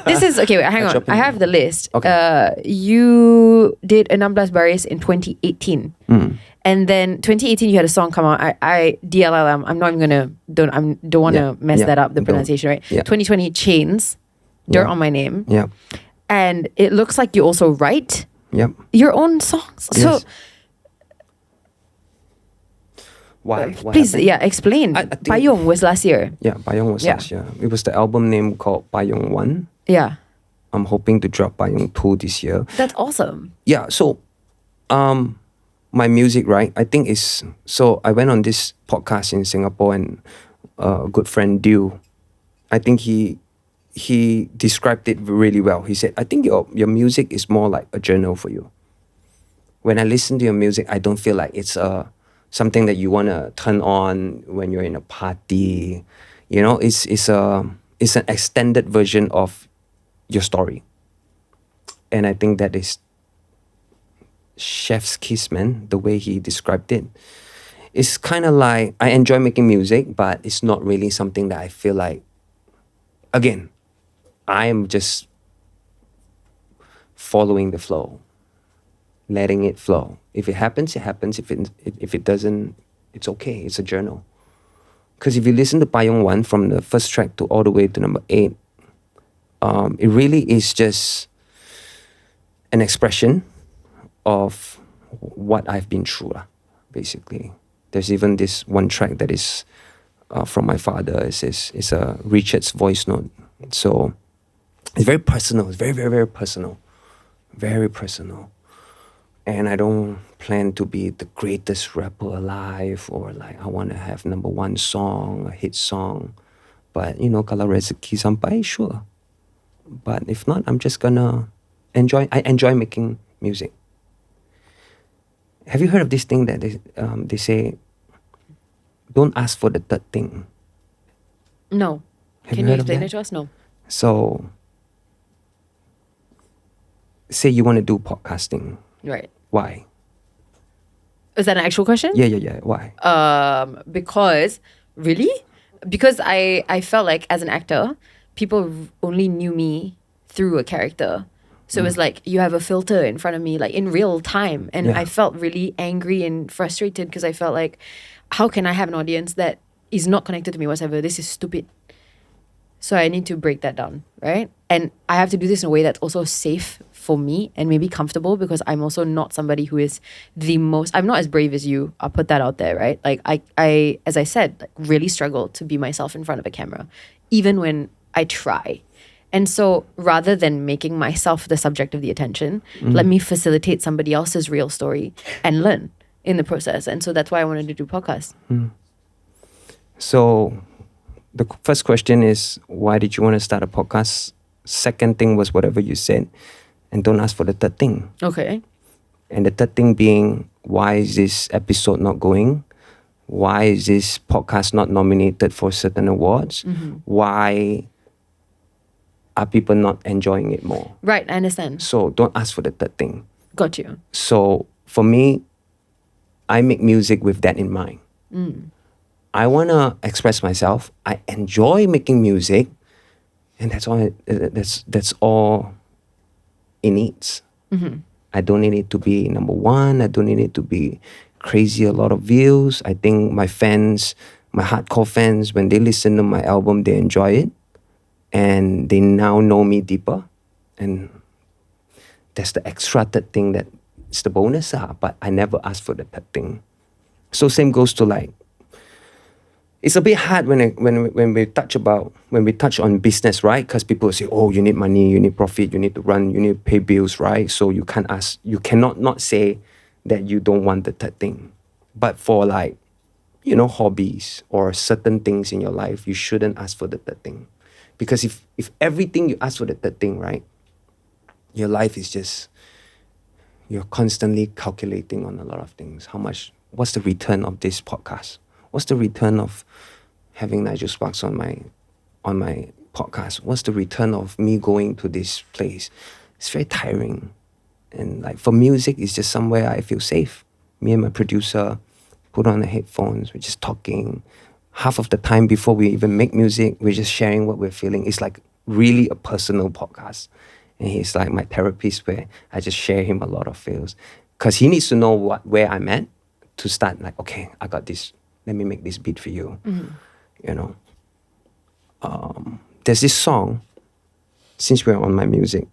This is okay. Wait, hang on. I have the list. Okay. You did 16 Baris in 2018, and then 2018 you had a song come out. I DLLM. I'm not even gonna don't want to mess that up. The don't. pronunciation, right? Yeah. 2020 Chains, Dirt on My Name. Yeah. And it looks like you also write Yep. your own songs. Yes. So Why? What please, happened? explain. I think- Payung was last year. Yeah, Payung was Yeah. last year. It was the album name called Payung 1. Yeah, I'm hoping to drop Payung 2 this year. that's awesome. Yeah, so my music, right? I think is so I went on this podcast in Singapore and a good friend 𝙁𝙊𝙀𝙁, I think he described it really well. He said, I think your music is more like a journal for you. When I listen to your music, I don't feel like it's something that you want to turn on when you're in a party. You know, it's an extended version of your story. And I think that is chef's kiss, man, the way he described it. It's kind of like, I enjoy making music, but it's not really something that I feel like, again, I'm just following the flow, letting it flow. If it happens, it happens. If it doesn't, it's okay. It's a journal. Because if you listen to Payung 1 from the first track to all the way to number 8, it really is just an expression of what I've been through, basically. There's even this one track that is from my father. It's a Richard's voice note. So it's very personal. It's very, very, very personal. Very personal. And I don't plan to be the greatest rapper alive, or like I want to have number 1 song, a hit song. But, you know, kalau rezeki sampai, sure. But if not, I'm just gonna enjoy. I enjoy making music. Have you heard of this thing that they say, don't ask for the third thing? No. Can you explain it to us? No. So, say you want to do podcasting. Right. Why? Is that an actual question? Yeah. Why? Because I felt like as an actor, people only knew me through a character. So it was like, you have a filter in front of me, like in real time. And I felt really angry and frustrated because I felt like, how can I have an audience that is not connected to me whatsoever? This is stupid. So I need to break that down, right? And I have to do this in a way that's also safe for me and maybe comfortable, because I'm also not somebody who is I'm not as brave as you. I'll put that out there, right? Like I as I said, like, really struggle to be myself in front of a camera, even when I try. And so rather than making myself the subject of the attention, let me facilitate somebody else's real story and learn in the process. And so that's why I wanted to do podcasts. So the first question is, why did you want to start a podcast? Second thing was whatever you said. And don't ask for the third thing. Okay. And the third thing being, why is this episode not going? Why is this podcast not nominated for certain awards? Why are people not enjoying it more? Right, I understand. So don't ask for the third thing. Got you. So for me, I make music with that in mind. I want to express myself. I enjoy making music, and that's all it needs. I don't need it to be number 1. I don't need it to be crazy a lot of views. I think my fans, my hardcore fans, when they listen to my album, they enjoy it, and they now know me deeper. And that's the extra third thing, that it's the bonus, but I never asked for the third thing. So same goes to like, it's a bit hard when we touch on business, right? Because people say, oh, you need money, you need profit, you need to run, you need to pay bills, right? So you cannot not say that you don't want the third thing. But for like, you know, hobbies or certain things in your life, you shouldn't ask for the third thing. Because if everything you ask for the third thing, right, your life is just, you're constantly calculating on a lot of things. What's the return of this podcast? What's the return of having Nigel Sparks on my podcast? What's the return of me going to this place? It's very tiring. And like for music, it's just somewhere I feel safe. Me and my producer put on the headphones, we're just talking. Half of the time before we even make music, we're just sharing what we're feeling. It's like really a personal podcast. And he's like my therapist, where I just share him a lot of feels. Because he needs to know where I'm at to start like, okay, I got this. Let me make this beat for you. You know. There's this song, since we're on my music,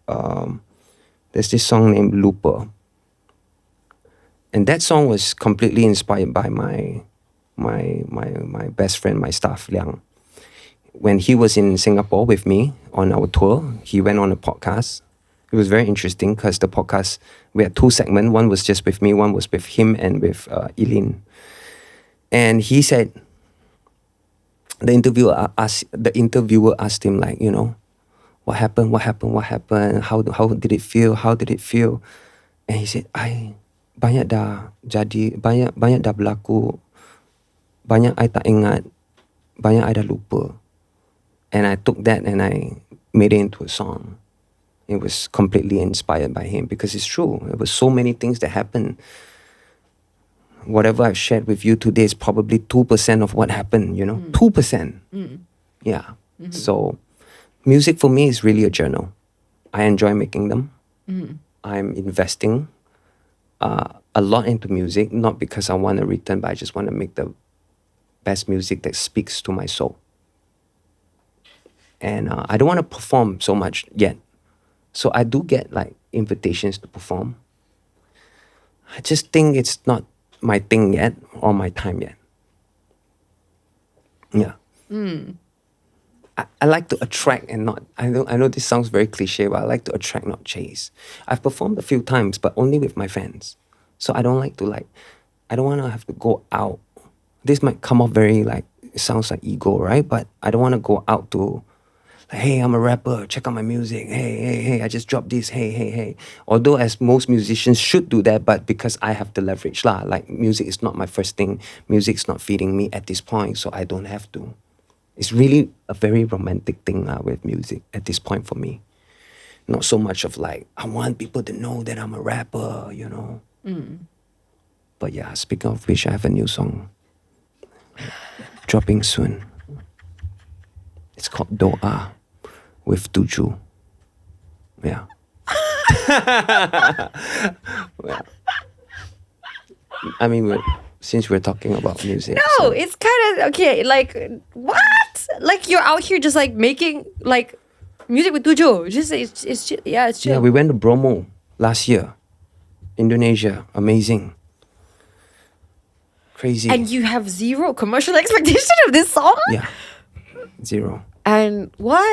there's this song named 𝙁𝙊𝙀. And that song was completely inspired by my best friend, my staff, Liang. When he was in Singapore with me on our tour, he went on a podcast. It was very interesting because the podcast, we had 2 segments. One was just with me, one was with him and with Eileen. And he said, the interviewer asked him, like, you know, what happened? How did it feel? And he said, banyak dah berlaku, banyak I tak ingat, banyak I dah lupa. And I took that and I made it into a song. It was completely inspired by him because it's true. There were so many things that happened. Whatever I've shared with you today is probably 2% of what happened, 2%. Yeah. So music for me is really a journal. I enjoy making them. I'm investing a lot into music, not because I want a return, but I just want to make the best music that speaks to my soul. And I don't want to perform so much yet. So I do get like invitations to perform. I just think it's not my thing yet or my time yet. Yeah. I like to attract and not, I know this sounds very cliche, but I like to attract, not chase. I've performed a few times, but only with my fans. So I don't like to I don't want to have to go out. This might come off very it sounds like ego, right? But I don't want to go out to, hey, I'm a rapper, check out my music. Hey, I just dropped this. Hey. Although as most musicians should do that, but because I have the leverage lah. Like music is not my first thing. Music's not feeding me at this point, so I don't have to. It's really a very romantic thing with music at this point for me. Not so much of I want people to know that I'm a rapper, But yeah, speaking of which, I have a new song dropping soon. It's called 𝙁𝙊𝙇𝙊𝙀 with 𝙁𝙊𝙀𝙁. Yeah. Well, I mean, since we're talking about music. No, it's kind of okay. What? You're out here just making music with 𝙁𝙊𝙀. It's chill. It's chill. Yeah, we went to Bromo last year, Indonesia. Amazing. Crazy. And you have zero commercial expectation of this song? Yeah, zero. And what?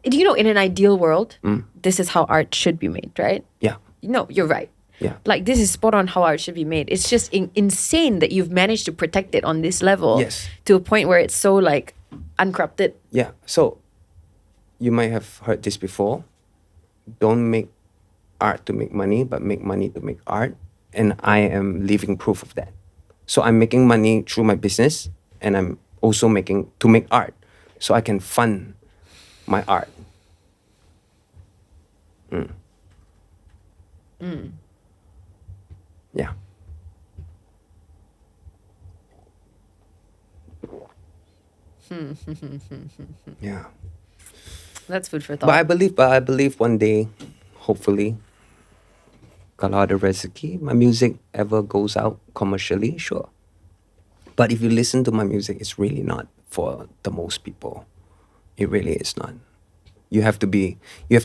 In an ideal world, this is how art should be made, right? Yeah. No, you're right. Yeah. This is spot on how art should be made. It's just insane that you've managed to protect it on this level. Yes. To a point where it's so uncorrupted. Yeah. So you might have heard this before. Don't make art to make money, but make money to make art. And I am living proof of that. So I'm making money through my business, and I'm also making to make art, so I can fund my art. Yeah. Yeah. That's food for thought. But I believe one day, hopefully, kalau ada rezeki, my music ever goes out commercially, sure. But if you listen to my music, it's really not for the most people. It really is not. You have to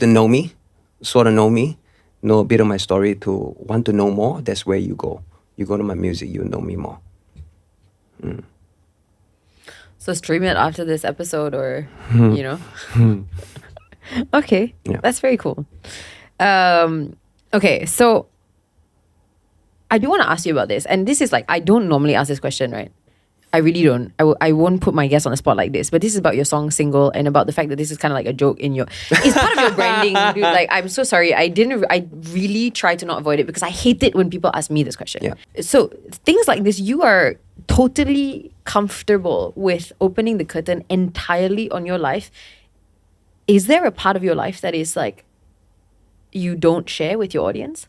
know me, sort of know me, know a bit of my story to want to know more. That's where you go. You go to my music, you know me more. So stream it after this episode or, Okay, Yeah. That's very cool. Okay, so I do want to ask you about this. And this is I don't normally ask this question, right? I really don't. I won't put my guest on the spot like this. But this is about your song Single and about the fact that this is kind of like a joke in your... It's part of your branding, dude. I'm so sorry. I really try to not avoid it because I hate it when people ask me this question. Yeah. So things like this, you are totally comfortable with opening the curtain entirely on your life. Is there a part of your life that is you don't share with your audience?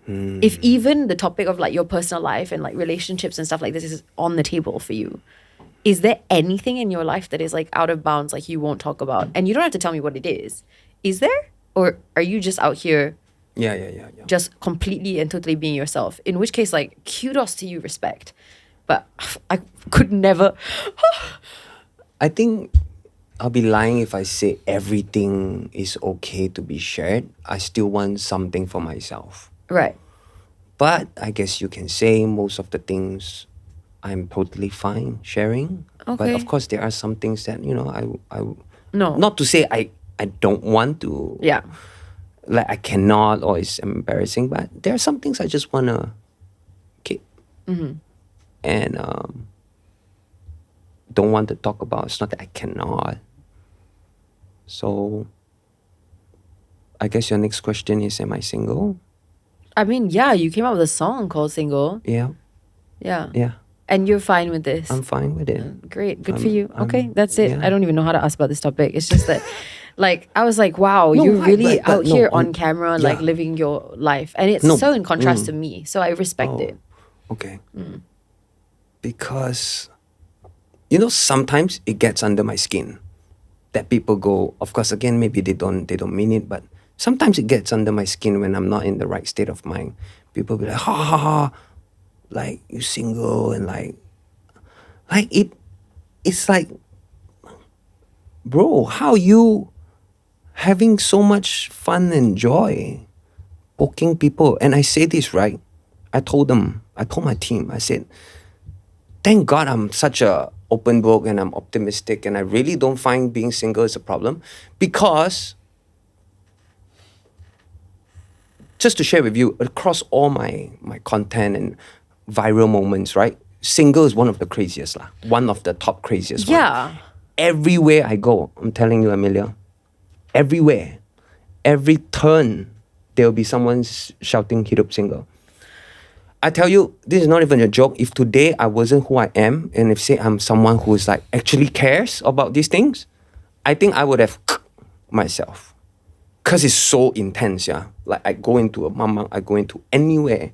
If even the topic of your personal life and relationships and stuff like this is on the table for you, is there anything in your life that is out of bounds, you won't talk about? And you don't have to tell me what it is. Is there? Or are you just out here Yeah. just completely and totally being yourself? In which case, kudos to you, respect. But I could never. I think I'll be lying if I say everything is okay to be shared. I still want something for myself. Right. But I guess you can say most of the things I'm totally fine sharing. But Okay. of course, there are some things that, I No. not to say I don't want to. Yeah. I cannot or it's embarrassing. But there are some things I just want to keep. And don't want to talk about. It's not that I cannot. So I guess your next question is, am I single? I mean, yeah, you came out with a song called Single. Yeah. Yeah. Yeah. And you're fine with this. I'm fine with it. Great. Good for I'm- you. Okay, that's it. yeah. I don't even know how to ask about this topic. It's just that Like, I was like, wow, No, you're right, really but out no, here on- on camera, like yeah. living your life. And it's No, so in contrast to me. So I respect it. Okay. Because, sometimes it gets under my skin that people go, of course, again, maybe they don't mean it, but sometimes it gets under my skin when I'm not in the right state of mind. People be like, ha ha ha, like, you single, and it's like, bro, how you having so much fun and joy poking people? And I say this, right? I told my team, I said, thank God I'm such a open book and I'm optimistic and I really don't find being single is a problem, because just to share with you, across all my content and viral moments, right? Single is one of the craziest, one of the top craziest. Yeah. One. Everywhere I go, I'm telling you, Amelia, everywhere, every turn, there'll be someone shouting, "Hidup single." I tell you, this is not even a joke. If today I wasn't who I am, and if say I'm someone who is like actually cares about these things, I think I would have myself. Because it's so intense, yeah. Like I go into a mamang, I go into anywhere.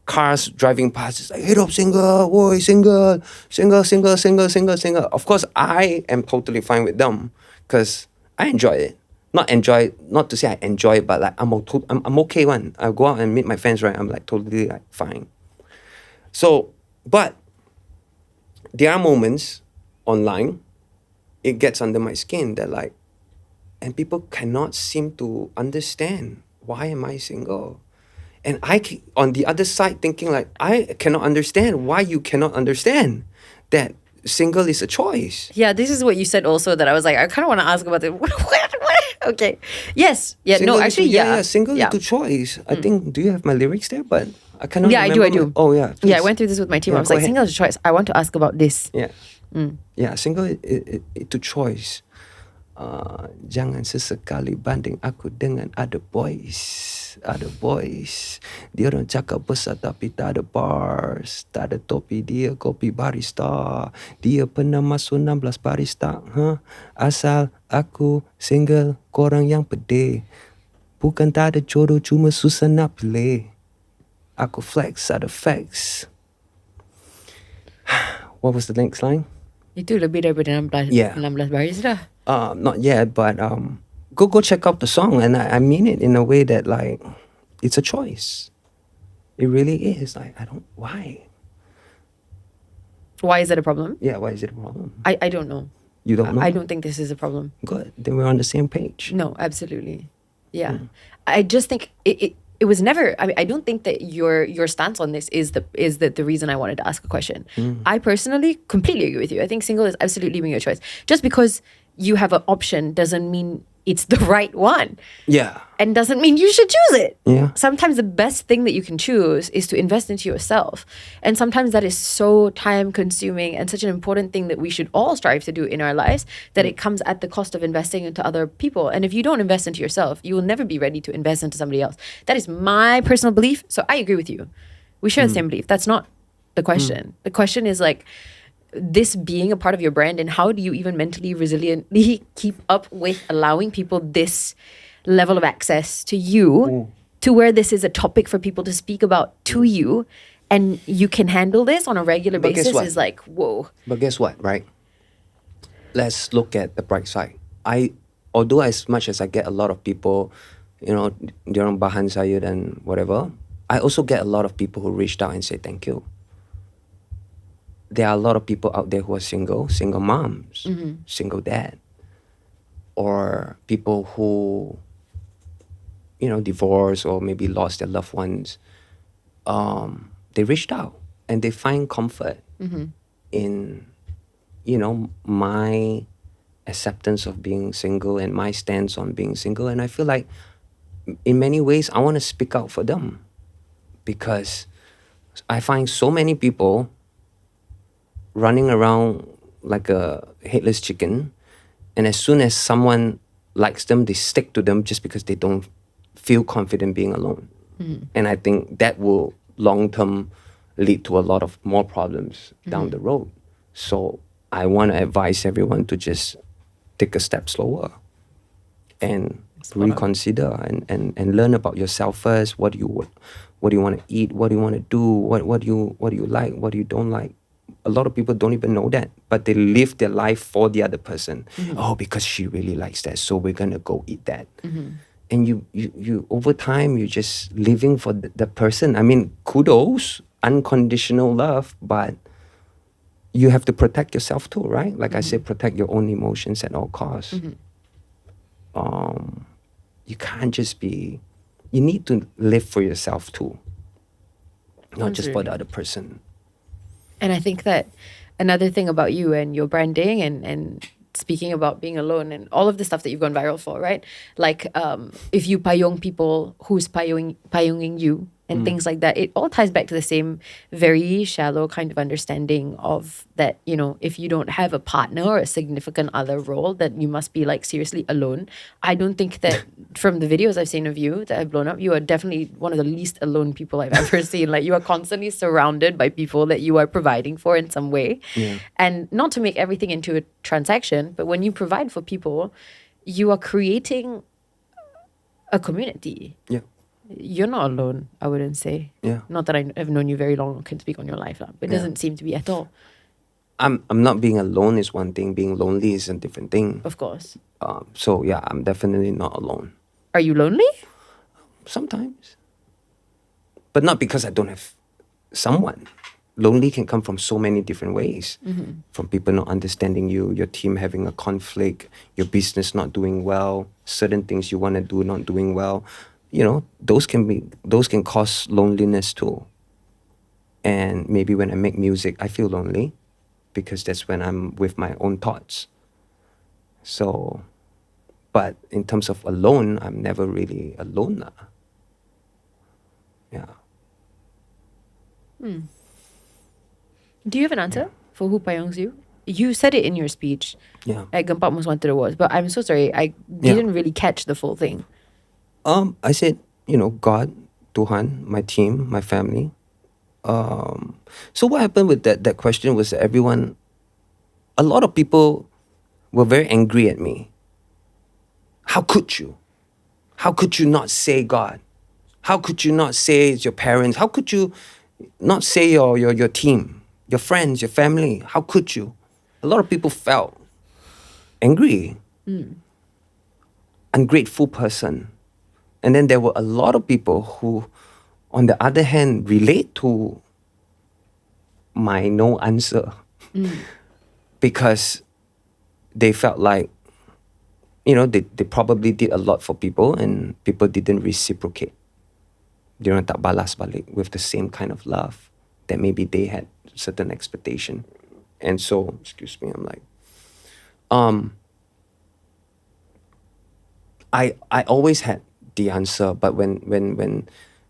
Cars driving past, it's like, "Hidup single, boy, single, single, single, single, single, single." Of course, I am totally fine with them because I enjoy it. Not to say I enjoy it, but like I'm okay one. I go out and meet my friends, right? I'm like totally like fine. So, but there are moments online, it gets under my skin that like, and people cannot seem to understand, why am I single? And on the other side thinking like, I cannot understand why you cannot understand that single is a choice. Yeah, this is what you said also, that I was like, I kind of want to ask about it. What? Okay. Yes. Yeah, Single no, actually, yeah, single yeah. is to choice. I think, do you have my lyrics there? But I cannot remember. I do. Oh, yeah. Yeah, I please. went through this with my team. Yeah, I was go like, ahead. single is a choice. I want to ask about this. Yeah. Yeah, single itu choice. Jangan sesekali banding aku dengan other boys. Dia orang cakap besar tapi tak ada bars. Tak ada topi, dia kopi barista. Dia pernah masuk 16 barista. Asal aku single, korang yang pedih. Bukan tak ada jodoh, cuma susah nak pilih. Aku flex, ada facts. What was the next line? Itu lebih daripada 16 baris dah. Not yet, but go check out the song, and I mean it in a way that like it's a choice. It really is. Like why? Why is it a problem? Yeah, why is it a problem? I don't know. You don't know? I don't think this is a problem. Good. Then we're on the same page. No, absolutely. Yeah. I just think it was never, I mean, I don't think that your stance on this is the reason I wanted to ask a question. I personally completely agree with you. I think single is absolutely being your choice. Just because you have an option doesn't mean it's the right one. Yeah. And doesn't mean you should choose it. Yeah. Sometimes the best thing that you can choose is to invest into yourself. And sometimes that is so time consuming and such an important thing that we should all strive to do in our lives that it comes at the cost of investing into other people. And if you don't invest into yourself, you will never be ready to invest into somebody else. That is my personal belief. So I agree with you. We share the same belief. That's not the question. The question is like, this being a part of your brand, and how do you even mentally resiliently keep up with allowing people this level of access to you, to where this is a topic for people to speak about to you, and you can handle this on a regular But guess basis what? is like, whoa. But guess what, right? Let's look at the bright side. Although as much as I get a lot of people, diorang bahan saya dan whatever, I also get a lot of people who reached out and say thank you. There are a lot of people out there who are single moms, single dad, or people who, divorced or maybe lost their loved ones. They reached out and they find comfort in, my acceptance of being single and my stance on being single. And I feel like in many ways, I want to speak out for them, because I find so many people running around like a headless chicken, and as soon as someone likes them, they stick to them just because they don't feel confident being alone. And I think that will long-term lead to a lot of more problems down the road. So I want to advise everyone to just take a step slower and Spot on. reconsider and learn about yourself first. What do you want to eat? What do you want to do? What do you like? What do you don't like? A lot of people don't even know that, but they live their life for the other person. Oh, because she really likes that, so we're gonna go eat that. And you over time, you're just living for the person. I mean, kudos, unconditional love, but you have to protect yourself too, right? Like I said, protect your own emotions at all costs. You can't just be, you need to live for yourself too, not just for the other person. And I think that another thing about you and your branding and speaking about being alone and all of the stuff that you've gone viral for, right? Like if you payung people, who's payunging you and things like that, it all ties back to the same very shallow kind of understanding of that, you know, if you don't have a partner or a significant other role, that you must be like seriously alone. I don't think that from the videos I've seen of you that have blown up, you are definitely one of the least alone people I've ever seen. Like you are constantly surrounded by people that you are providing for in some way. And not to make everything into a transaction, but when you provide for people, you are creating a community. Yeah. You're not alone, I wouldn't say. Yeah. Not that I have known you very long or can speak on your life, but it doesn't seem to be at all. I'm not being alone is one thing. Being lonely is a different thing. Of course. So yeah, I'm definitely not alone. Are you lonely? Sometimes. But not because I don't have someone. Lonely can come from so many different ways. From people not understanding you, your team having a conflict, your business not doing well, certain things you want to do not doing well. You know, those can cause loneliness too. And maybe when I make music, I feel lonely because that's when I'm with my own thoughts. So, but in terms of alone, I'm never really alone now. Yeah. Do you have an answer for who payungs you? You said it in your speech. Yeah. At Gempak Most Wanted Awards, but I'm so sorry, I didn't really catch the full thing. I said, you know, God, Tuhan, my team, my family. So what happened with that question was that a lot of people were very angry at me. How could you? How could you not say God? How could you not say it's your parents? How could you not say your team, your friends, your family? How could you? A lot of people felt angry, ungrateful person. And then there were a lot of people who, on the other hand, relate to my no answer because they felt like, you know, they probably did a lot for people and people didn't reciprocate. Diorang tak balas balik with the same kind of love that maybe they had certain expectation. And so, excuse me, I'm like, I always had the answer, but when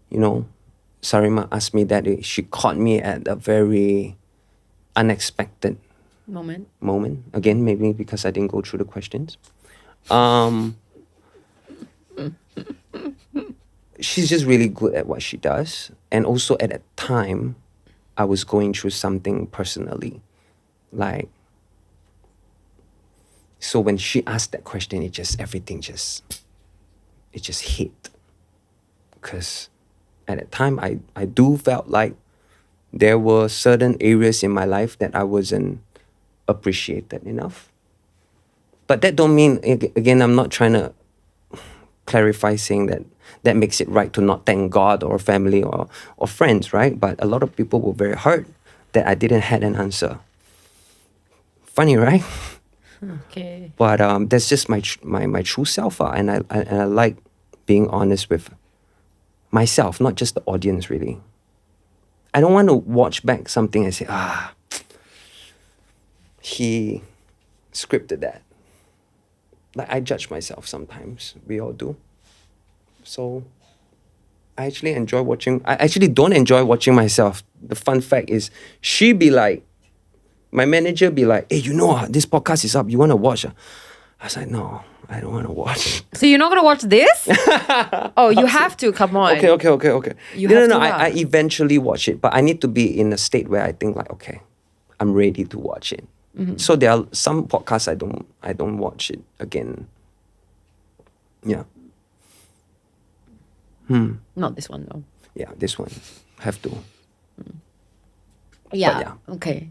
you know, Sarima asked me that, she caught me at a very unexpected moment. Again, maybe because I didn't go through the questions. She's just really good at what she does. And also at that time, I was going through something personally. Like, so when she asked that question, everything just hit. Because at that time, I do felt like there were certain areas in my life that I wasn't appreciated enough. But that don't mean, again, I'm not trying to clarify saying that makes it right to not thank God or family or friends, right? But a lot of people were very hurt that I didn't have an answer. Funny, right? Okay. But that's just my true self, and I like being honest with myself, not just the audience, really. I don't want to watch back something and say, he scripted that. Like, I judge myself sometimes. We all do. So I actually enjoy watching. I actually don't enjoy watching myself. The fun fact is, my manager be like, hey, you know, this podcast is up. You want to watch? I was like, no, I don't want to watch. So you're not going to watch this? Oh, you have to. Come on. Okay. You have to. I eventually watch it, but I need to be in a state where I think like, okay, I'm ready to watch it. So there are some podcasts I don't watch it again. Yeah. Not this one though. Yeah, this one. Have to. Yeah. Okay.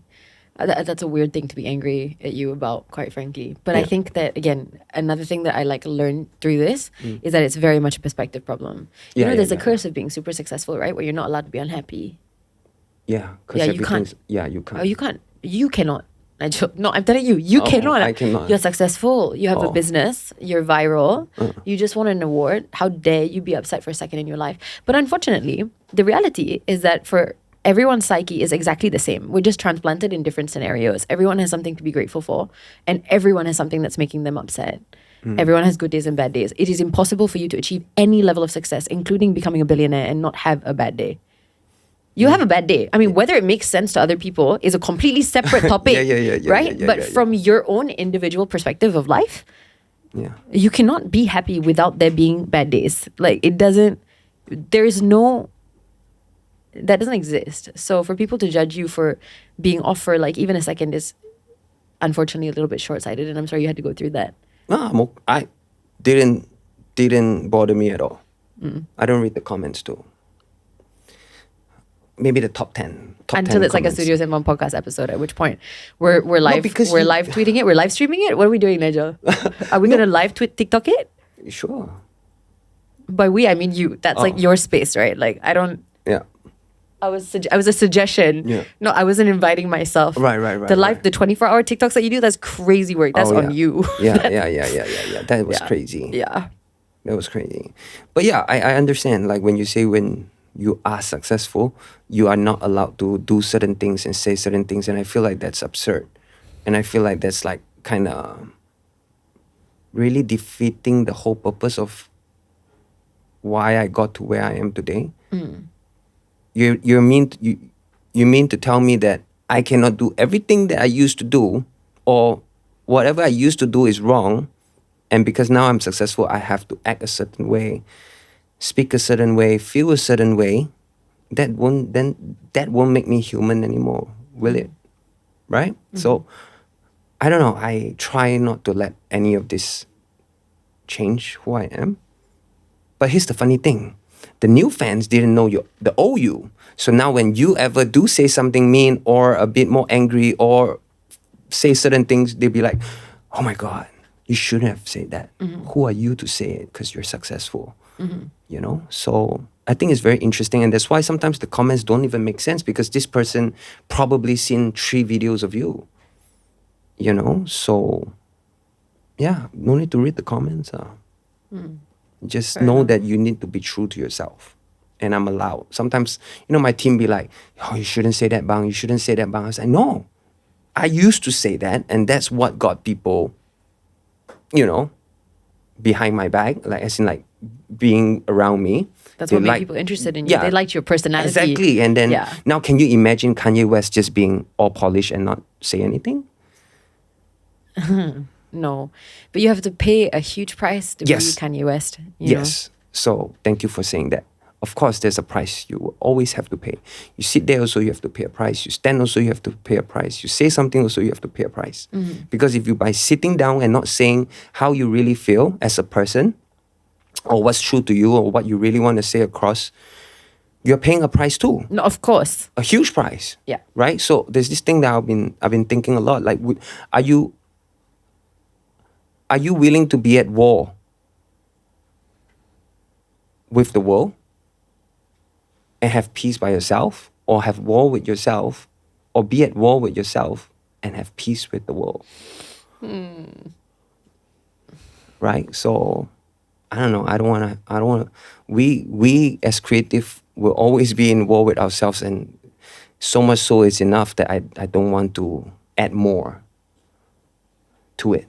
That's a weird thing to be angry at you about, quite frankly. But I Yeah. think that, again, another thing that I like learned through this is that it's very much a perspective problem. You Yeah, know, there's a yeah. curse of being super successful, right? Where you're not allowed to be unhappy. Yeah. Because Yeah, you can't. you can't. Oh, you can't. You cannot. No, I'm telling you, you Oh, cannot. I cannot. You're successful. You have a Oh. business. You're viral. You just won an award. How dare you be upset for a second in your life? But unfortunately, the reality is that for everyone's psyche is exactly the same. We're just transplanted in different scenarios. Everyone has something to be grateful for, and everyone has something that's making them upset. Everyone has good days and bad days. It is impossible for you to achieve any level of success, including becoming a billionaire, and not have a bad day. You have a bad day. I mean, whether it makes sense to other people is a completely separate topic, Yeah, right? yeah, But yeah. from your own individual perspective of life, Yeah. you cannot be happy without there being bad days. Like, it doesn't, there is no, that doesn't exist. So for people to judge you for being off for like even a second is unfortunately a little bit short-sighted, and I'm sorry you had to go through that. No, I didn't bother me at all. I don't read the comments too. Maybe the top 10. Until 10 it's like a comments. Studio Sembang podcast episode, at which point we're live because we're you- live tweeting it, we're live streaming it. What are we doing, Nigel? Are we gonna live tweet TikTok it? Sure. By we, I mean you. That's like your space, right? Like I don't. Yeah. I was a suggestion. Yeah. No, I wasn't inviting myself. Right. The live, right. the 24-hour TikToks that you do, that's crazy work. That's Oh, on yeah. you. Yeah. That was Yeah. crazy. Yeah. That was crazy. But yeah, I understand. Like when you say when you are successful, you are not allowed to do certain things and say certain things. And I feel like that's absurd. And I feel like that's like kind of really defeating the whole purpose of why I got to where I am today. You mean to tell me that I cannot do everything that I used to do, or whatever I used to do is wrong, and because now I'm successful, I have to act a certain way, speak a certain way, feel a certain way? That won't make me human anymore, will it? Right? So I don't know. I try not to let any of this change who I am. But here's the funny thing. The new fans didn't know the old you. So now when you ever do say something mean or a bit more angry or say certain things, they'll be like, oh my God, you shouldn't have said that. Who are you to say it? Because you're successful. You know? So I think it's very interesting. And that's why sometimes the comments don't even make sense, because this person probably seen 3 videos of you. You know? So yeah, no need to read the comments. Just know that you need to be true to yourself. And I'm allowed. Sometimes, you know, my team be like, oh, you shouldn't say that, bang. You shouldn't say that, bang. I was like, no. I used to say that, and that's what got people, you know, behind my back. Like, as in, like, being around me. That's They what made like- people interested in you. Yeah. They liked your personality. Exactly. And then Yeah. now can you imagine Kanye West just being all polished and not say anything? No. But you have to pay a huge price to Yes. be Kanye West. You Yes. So thank you for saying that. Of course, there's a price you will always have to pay. You sit there also, you have to pay a price. You stand also, you have to pay a price. You say something also, you have to pay a price. Because if you, by sitting down and not saying how you really feel as a person, or what's true to you, or what you really want to say across, you're paying a price too. No, of course. A huge price. Yeah. Right? So there's this thing that I've been thinking a lot. Like, are you willing to be at war with the world and have peace by yourself, or have war with yourself, or be at war with yourself and have peace with the world? Right? So I don't know. I don't want to. We as creative will always be in war with ourselves, and so much so it's enough that I don't want to add more to it.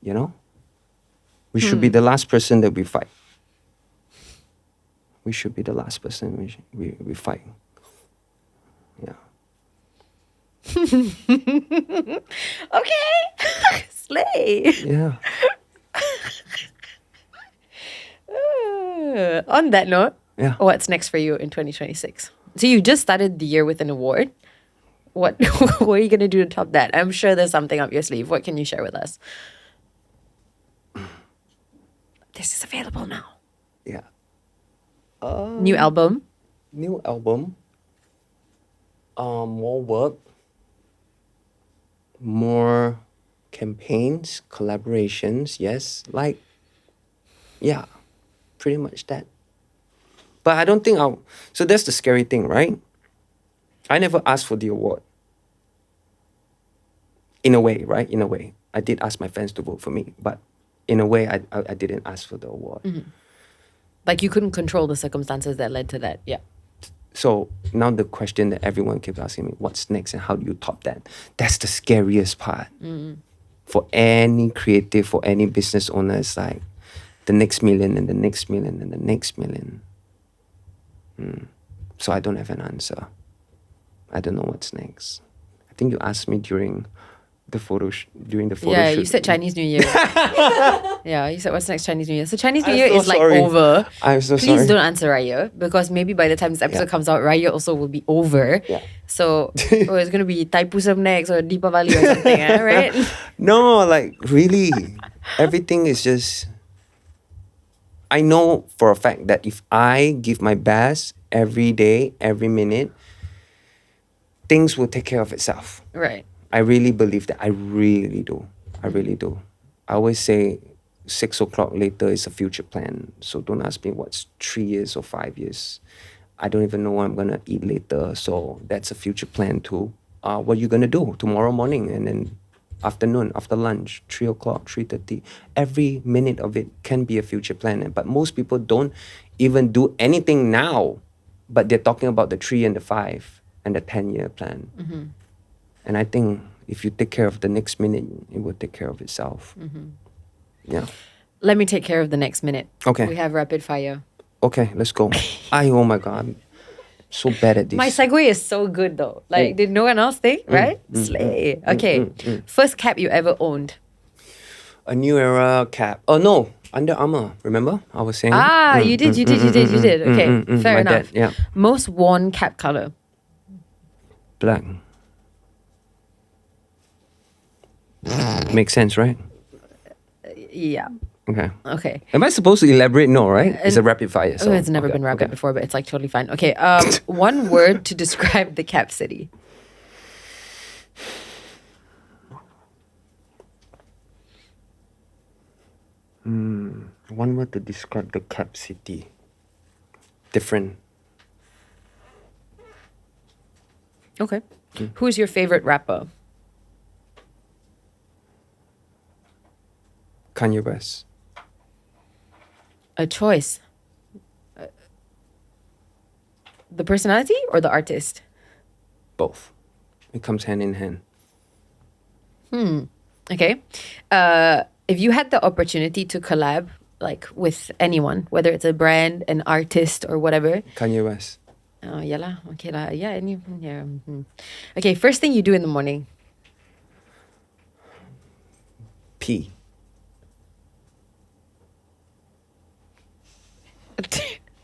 You know? We should be the last person that we fight. We should be the last person we fight. Yeah. Okay. Slay. Yeah. On that note, Yeah. what's next for you in 2026? So you just started the year with an award. What what are you going to do to top that? I'm sure there's something up your sleeve. What can you share with us? This is available now. Yeah. New album. New album. More work. More campaigns, collaborations. Yes, like, yeah, pretty much that. But I don't think so that's the scary thing, right? I never asked for the award. In a way, right? In a way. I did ask my fans to vote for me, but in a way, I didn't ask for the award. Like you couldn't control the circumstances that led to that. Yeah. So now the question that everyone keeps asking me, what's next and how do you top that? That's the scariest part. For any creative, for any business owner, it's like the next million and the next million and the next million. So I don't have an answer. I don't know what's next. I think you asked me during the photo shoot. Yeah, you said Chinese New Year. Yeah, you said what's next Chinese New Year. So Chinese New I'm Year so is like sorry. over. I'm so Please sorry. don't answer Raya because maybe by the time this episode comes out, Raya also will be over. Yeah. So it's going to be Thaipusam next or Deepavali or something, right? No, like really, everything is just. I know for a fact that if I give my best every day, every minute, things will take care of itself. Right. I really believe that. I really do. I really do. I always say 6 o'clock later is a future plan. So don't ask me what's 3 years or 5 years. I don't even know what I'm going to eat later. So that's a future plan too. What are you going to do tomorrow morning and then afternoon, after lunch, 3 o'clock, 3:30. Every minute of it can be a future plan. But most people don't even do anything now. But they're talking about the 3 and the 5 and the 10-year plan. And I think if you take care of the next minute, it will take care of itself. Yeah. Let me take care of the next minute. Okay. We have rapid fire. Okay, let's go. Oh my God. So bad at this. My segue is so good though. Like, did no one else think? Right? Slay. Okay. First cap you ever owned. A New Era cap. Oh no, Under Armour. Remember? I was saying. You did. Okay, fair my enough. dad, yeah. Most worn cap color. Black. Makes sense, right? Yeah. Okay. Okay. Am I supposed to elaborate? No, right? It's a rapid fire. So. It's never been rapid before, but it's like totally fine. Okay. One word to describe the cap city. One word to describe the cap city. Different. Okay. Who's your favorite rapper? Kanye West. A choice. The personality or the artist? Both. It comes hand in hand. Okay. If you had the opportunity to collab like with anyone, whether it's a brand, an artist, or whatever. Kanye West. Oh, yeah lah. Okay lah. Yeah. Yeah. Okay. First thing you do in the morning. P.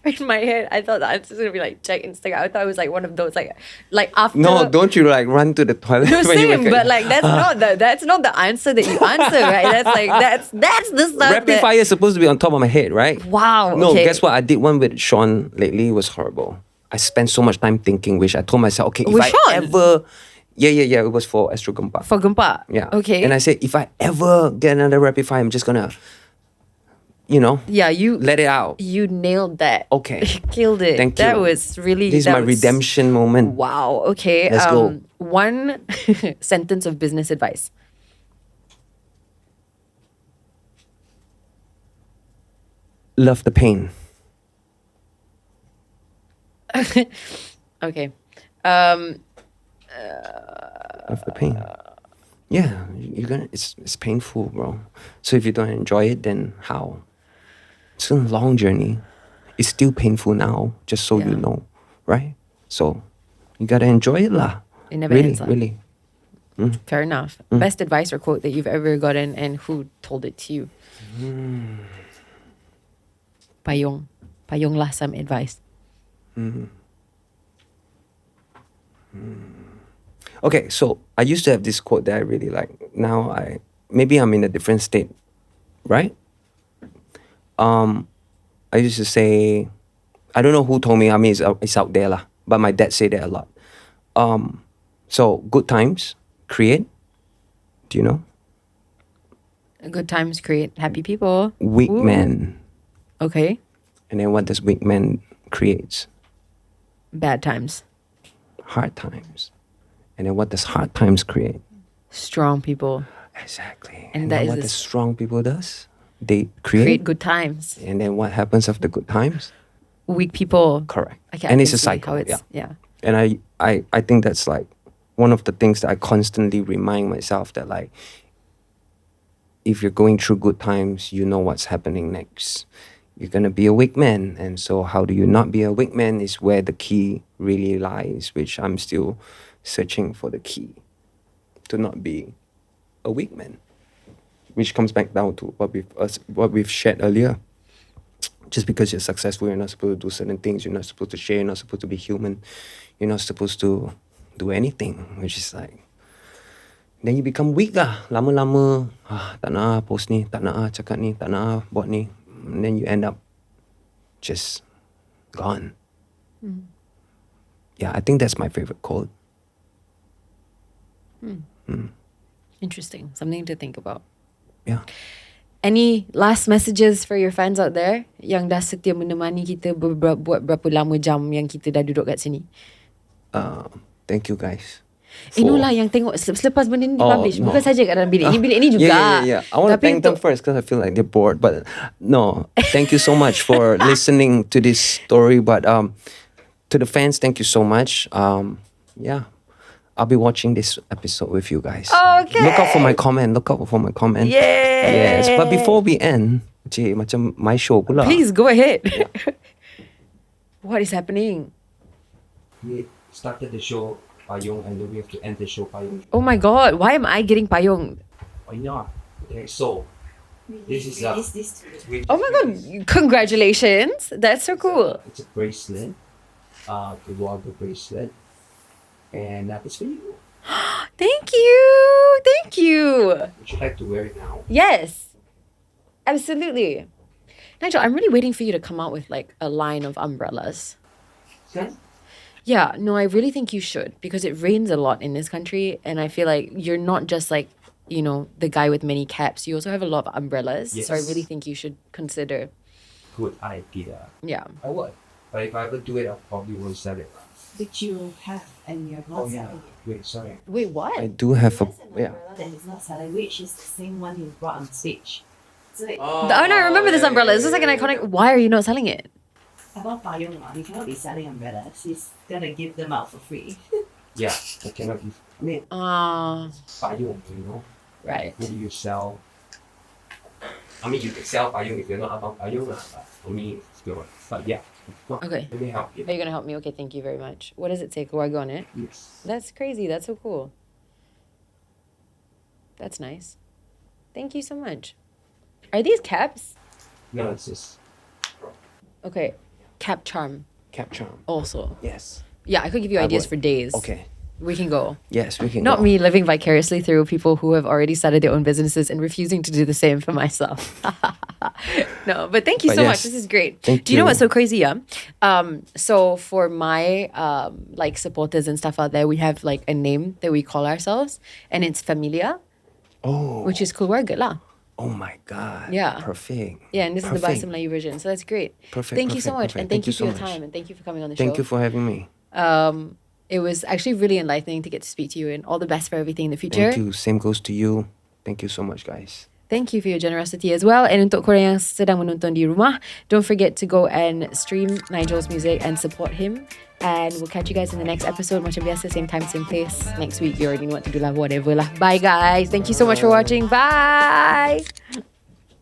In my head, I thought the answer was gonna be like check Instagram. I thought it was like one of those like after. No, don't you like run to the toilet? No, when you same, wake up? but like that's not the answer that you answer, right? That's like that's the stuff. Rapid fire is supposed to be on top of my head, right? Wow. No, okay. guess what? I did one with Sean lately. It was horrible. I spent so much time thinking, which I told myself, okay, if With I Sean? ever... Yeah, it was for Astro Gempa. For Gempa. Yeah. Okay. And I said, if I ever get another rapid fire, I'm just gonna, yeah, you let it out. You nailed that. Okay. Killed it. Thank you. That was really. This is my redemption moment. Wow. Okay. Let's go. One sentence of business advice. Love the pain. Okay. Love the pain. Yeah, you're gonna. It's painful, bro. So if you don't enjoy it, then how? It's a long journey. It's still painful now, just so you Yeah. know, right? So you gotta enjoy it, lah. It never really, ends, lah. really. Fair enough. Best advice or quote that you've ever gotten and who told it to you? Payung. Payung lah some advice. Okay, so I used to have this quote that I really like. Now maybe I'm in a different state, right? I used to say, I don't know who told me. I mean, it's out there lah. But my dad said that a lot. So good times create. Do you know? Good times create happy people. Weak Ooh. men. Okay. And then what does weak men create? Bad times. Hard times. And then what does hard times create? Strong people. Exactly. And And that then is what the the strong people does? They create. good times. And then what happens after good times? Weak people. Correct. Okay, And I it's can a see cycle. how it's, Yeah. yeah. And I think that's like one of the things that I constantly remind myself that like, if you're going through good times, you know what's happening next. You're going to be a weak man. And so how do you not be a weak man is where the key really lies, which I'm still searching for the key to not be a weak man, which comes back down to what we've shared earlier. Just because you're successful, you're not supposed to do certain things. You're not supposed to share. You're not supposed to be human. You're not supposed to do anything, which is like, then you become weak lah. Lama-lama, tak nak post ni, tak nak cakap ni, tak nak buat ni. And then you end up just gone. Yeah, I think that's my favorite quote. Interesting. Something to think about. Yeah. Any last messages for your fans out there yang dah setia menemani kita buat berapa lama jam yang kita dah duduk kat sini? Thank you guys. Inolah yang tengok selepas benda ni dipublish. no. Bukan saja kat dalam bilik. Ini bilik ni juga. Yeah. I want to Tapi thank them first because I feel like they're bored. But no, thank you so much for listening to this story. But to the fans, thank you so much. Yeah, I'll be watching this episode with you guys. Okay. Look out for my comment. Yeah. Yes. But before we end, macam my show pula. Please go ahead. What is happening? We started the show Payung and then we have to end the show Payung. Oh my god, why am I getting payung? Why not? Okay, so this is Oh my god, congratulations. That's so cool. It's a bracelet, the bracelet, and it's for you. Thank you. Would you like to wear it now? Yes, absolutely. Nigel, I'm really waiting for you to come out with like a line of umbrellas. Okay. Yeah, no, I really think you should because it rains a lot in this country and I feel like you're not just like, you know, the guy with many caps. You also have a lot of umbrellas. Yes. So I really think you should consider. Good idea. Yeah. I would. But if I ever do it, I probably won't sell it. Which you have and you're not selling it. Wait, sorry. Wait, what? I do have a... There's an Yeah. umbrella that he's not selling, which is the same one he brought on stage. So Oh, no, I remember this umbrella. This is like an iconic... Why are you not selling it? about Payung, you cannot be selling umbrellas. He's gonna give them out for free. Yeah, I cannot give... I mean, Payung, you know? Right. Maybe you sell... I mean, you can sell Payung if you're not about Payung, but for me, it's good. But yeah. Okay. Let me help you. Are you going to help me? Okay, thank you very much. What does it say? 𝙀𝙀 on it? Yes. That's crazy. That's so cool. That's nice. Thank you so much. Are these caps? No, it's just Okay. Cap charm cap charm. also. Yes. Yeah, I could give you ideas would. for days. Okay. We can go. Yes, we can Not go. me living vicariously through people who have already started their own businesses and refusing to do the same for myself. No, but thank you But so yes, much. This is great. thank Do you know you. what's so crazy? Yeah. So for my like supporters and stuff out there, we have like a name that we call ourselves, and it's Familia, Oh. which is keluarga lah. Oh my God. Yeah. Perfect. Yeah, and this is the Perfect. Bahasa Melayu version, so that's great. Perfect, Thank you so perfect, much, and perfect. thank you for Thank you your so much. time, and thank you for coming on the Thank show. you for having me. It was actually really enlightening to get to speak to you, and all the best for everything in the future. Thank you. Same goes to you. Thank you so much, guys. Thank you for your generosity as well. And untuk korang yang sedang menonton di rumah, don't forget to go and stream Nigel's music and support him. And we'll catch you guys in the next episode. Macam biasa, same time, same place. Next week, you already know what to do lah, whatever lah. Bye guys. Thank you so much for watching. Bye.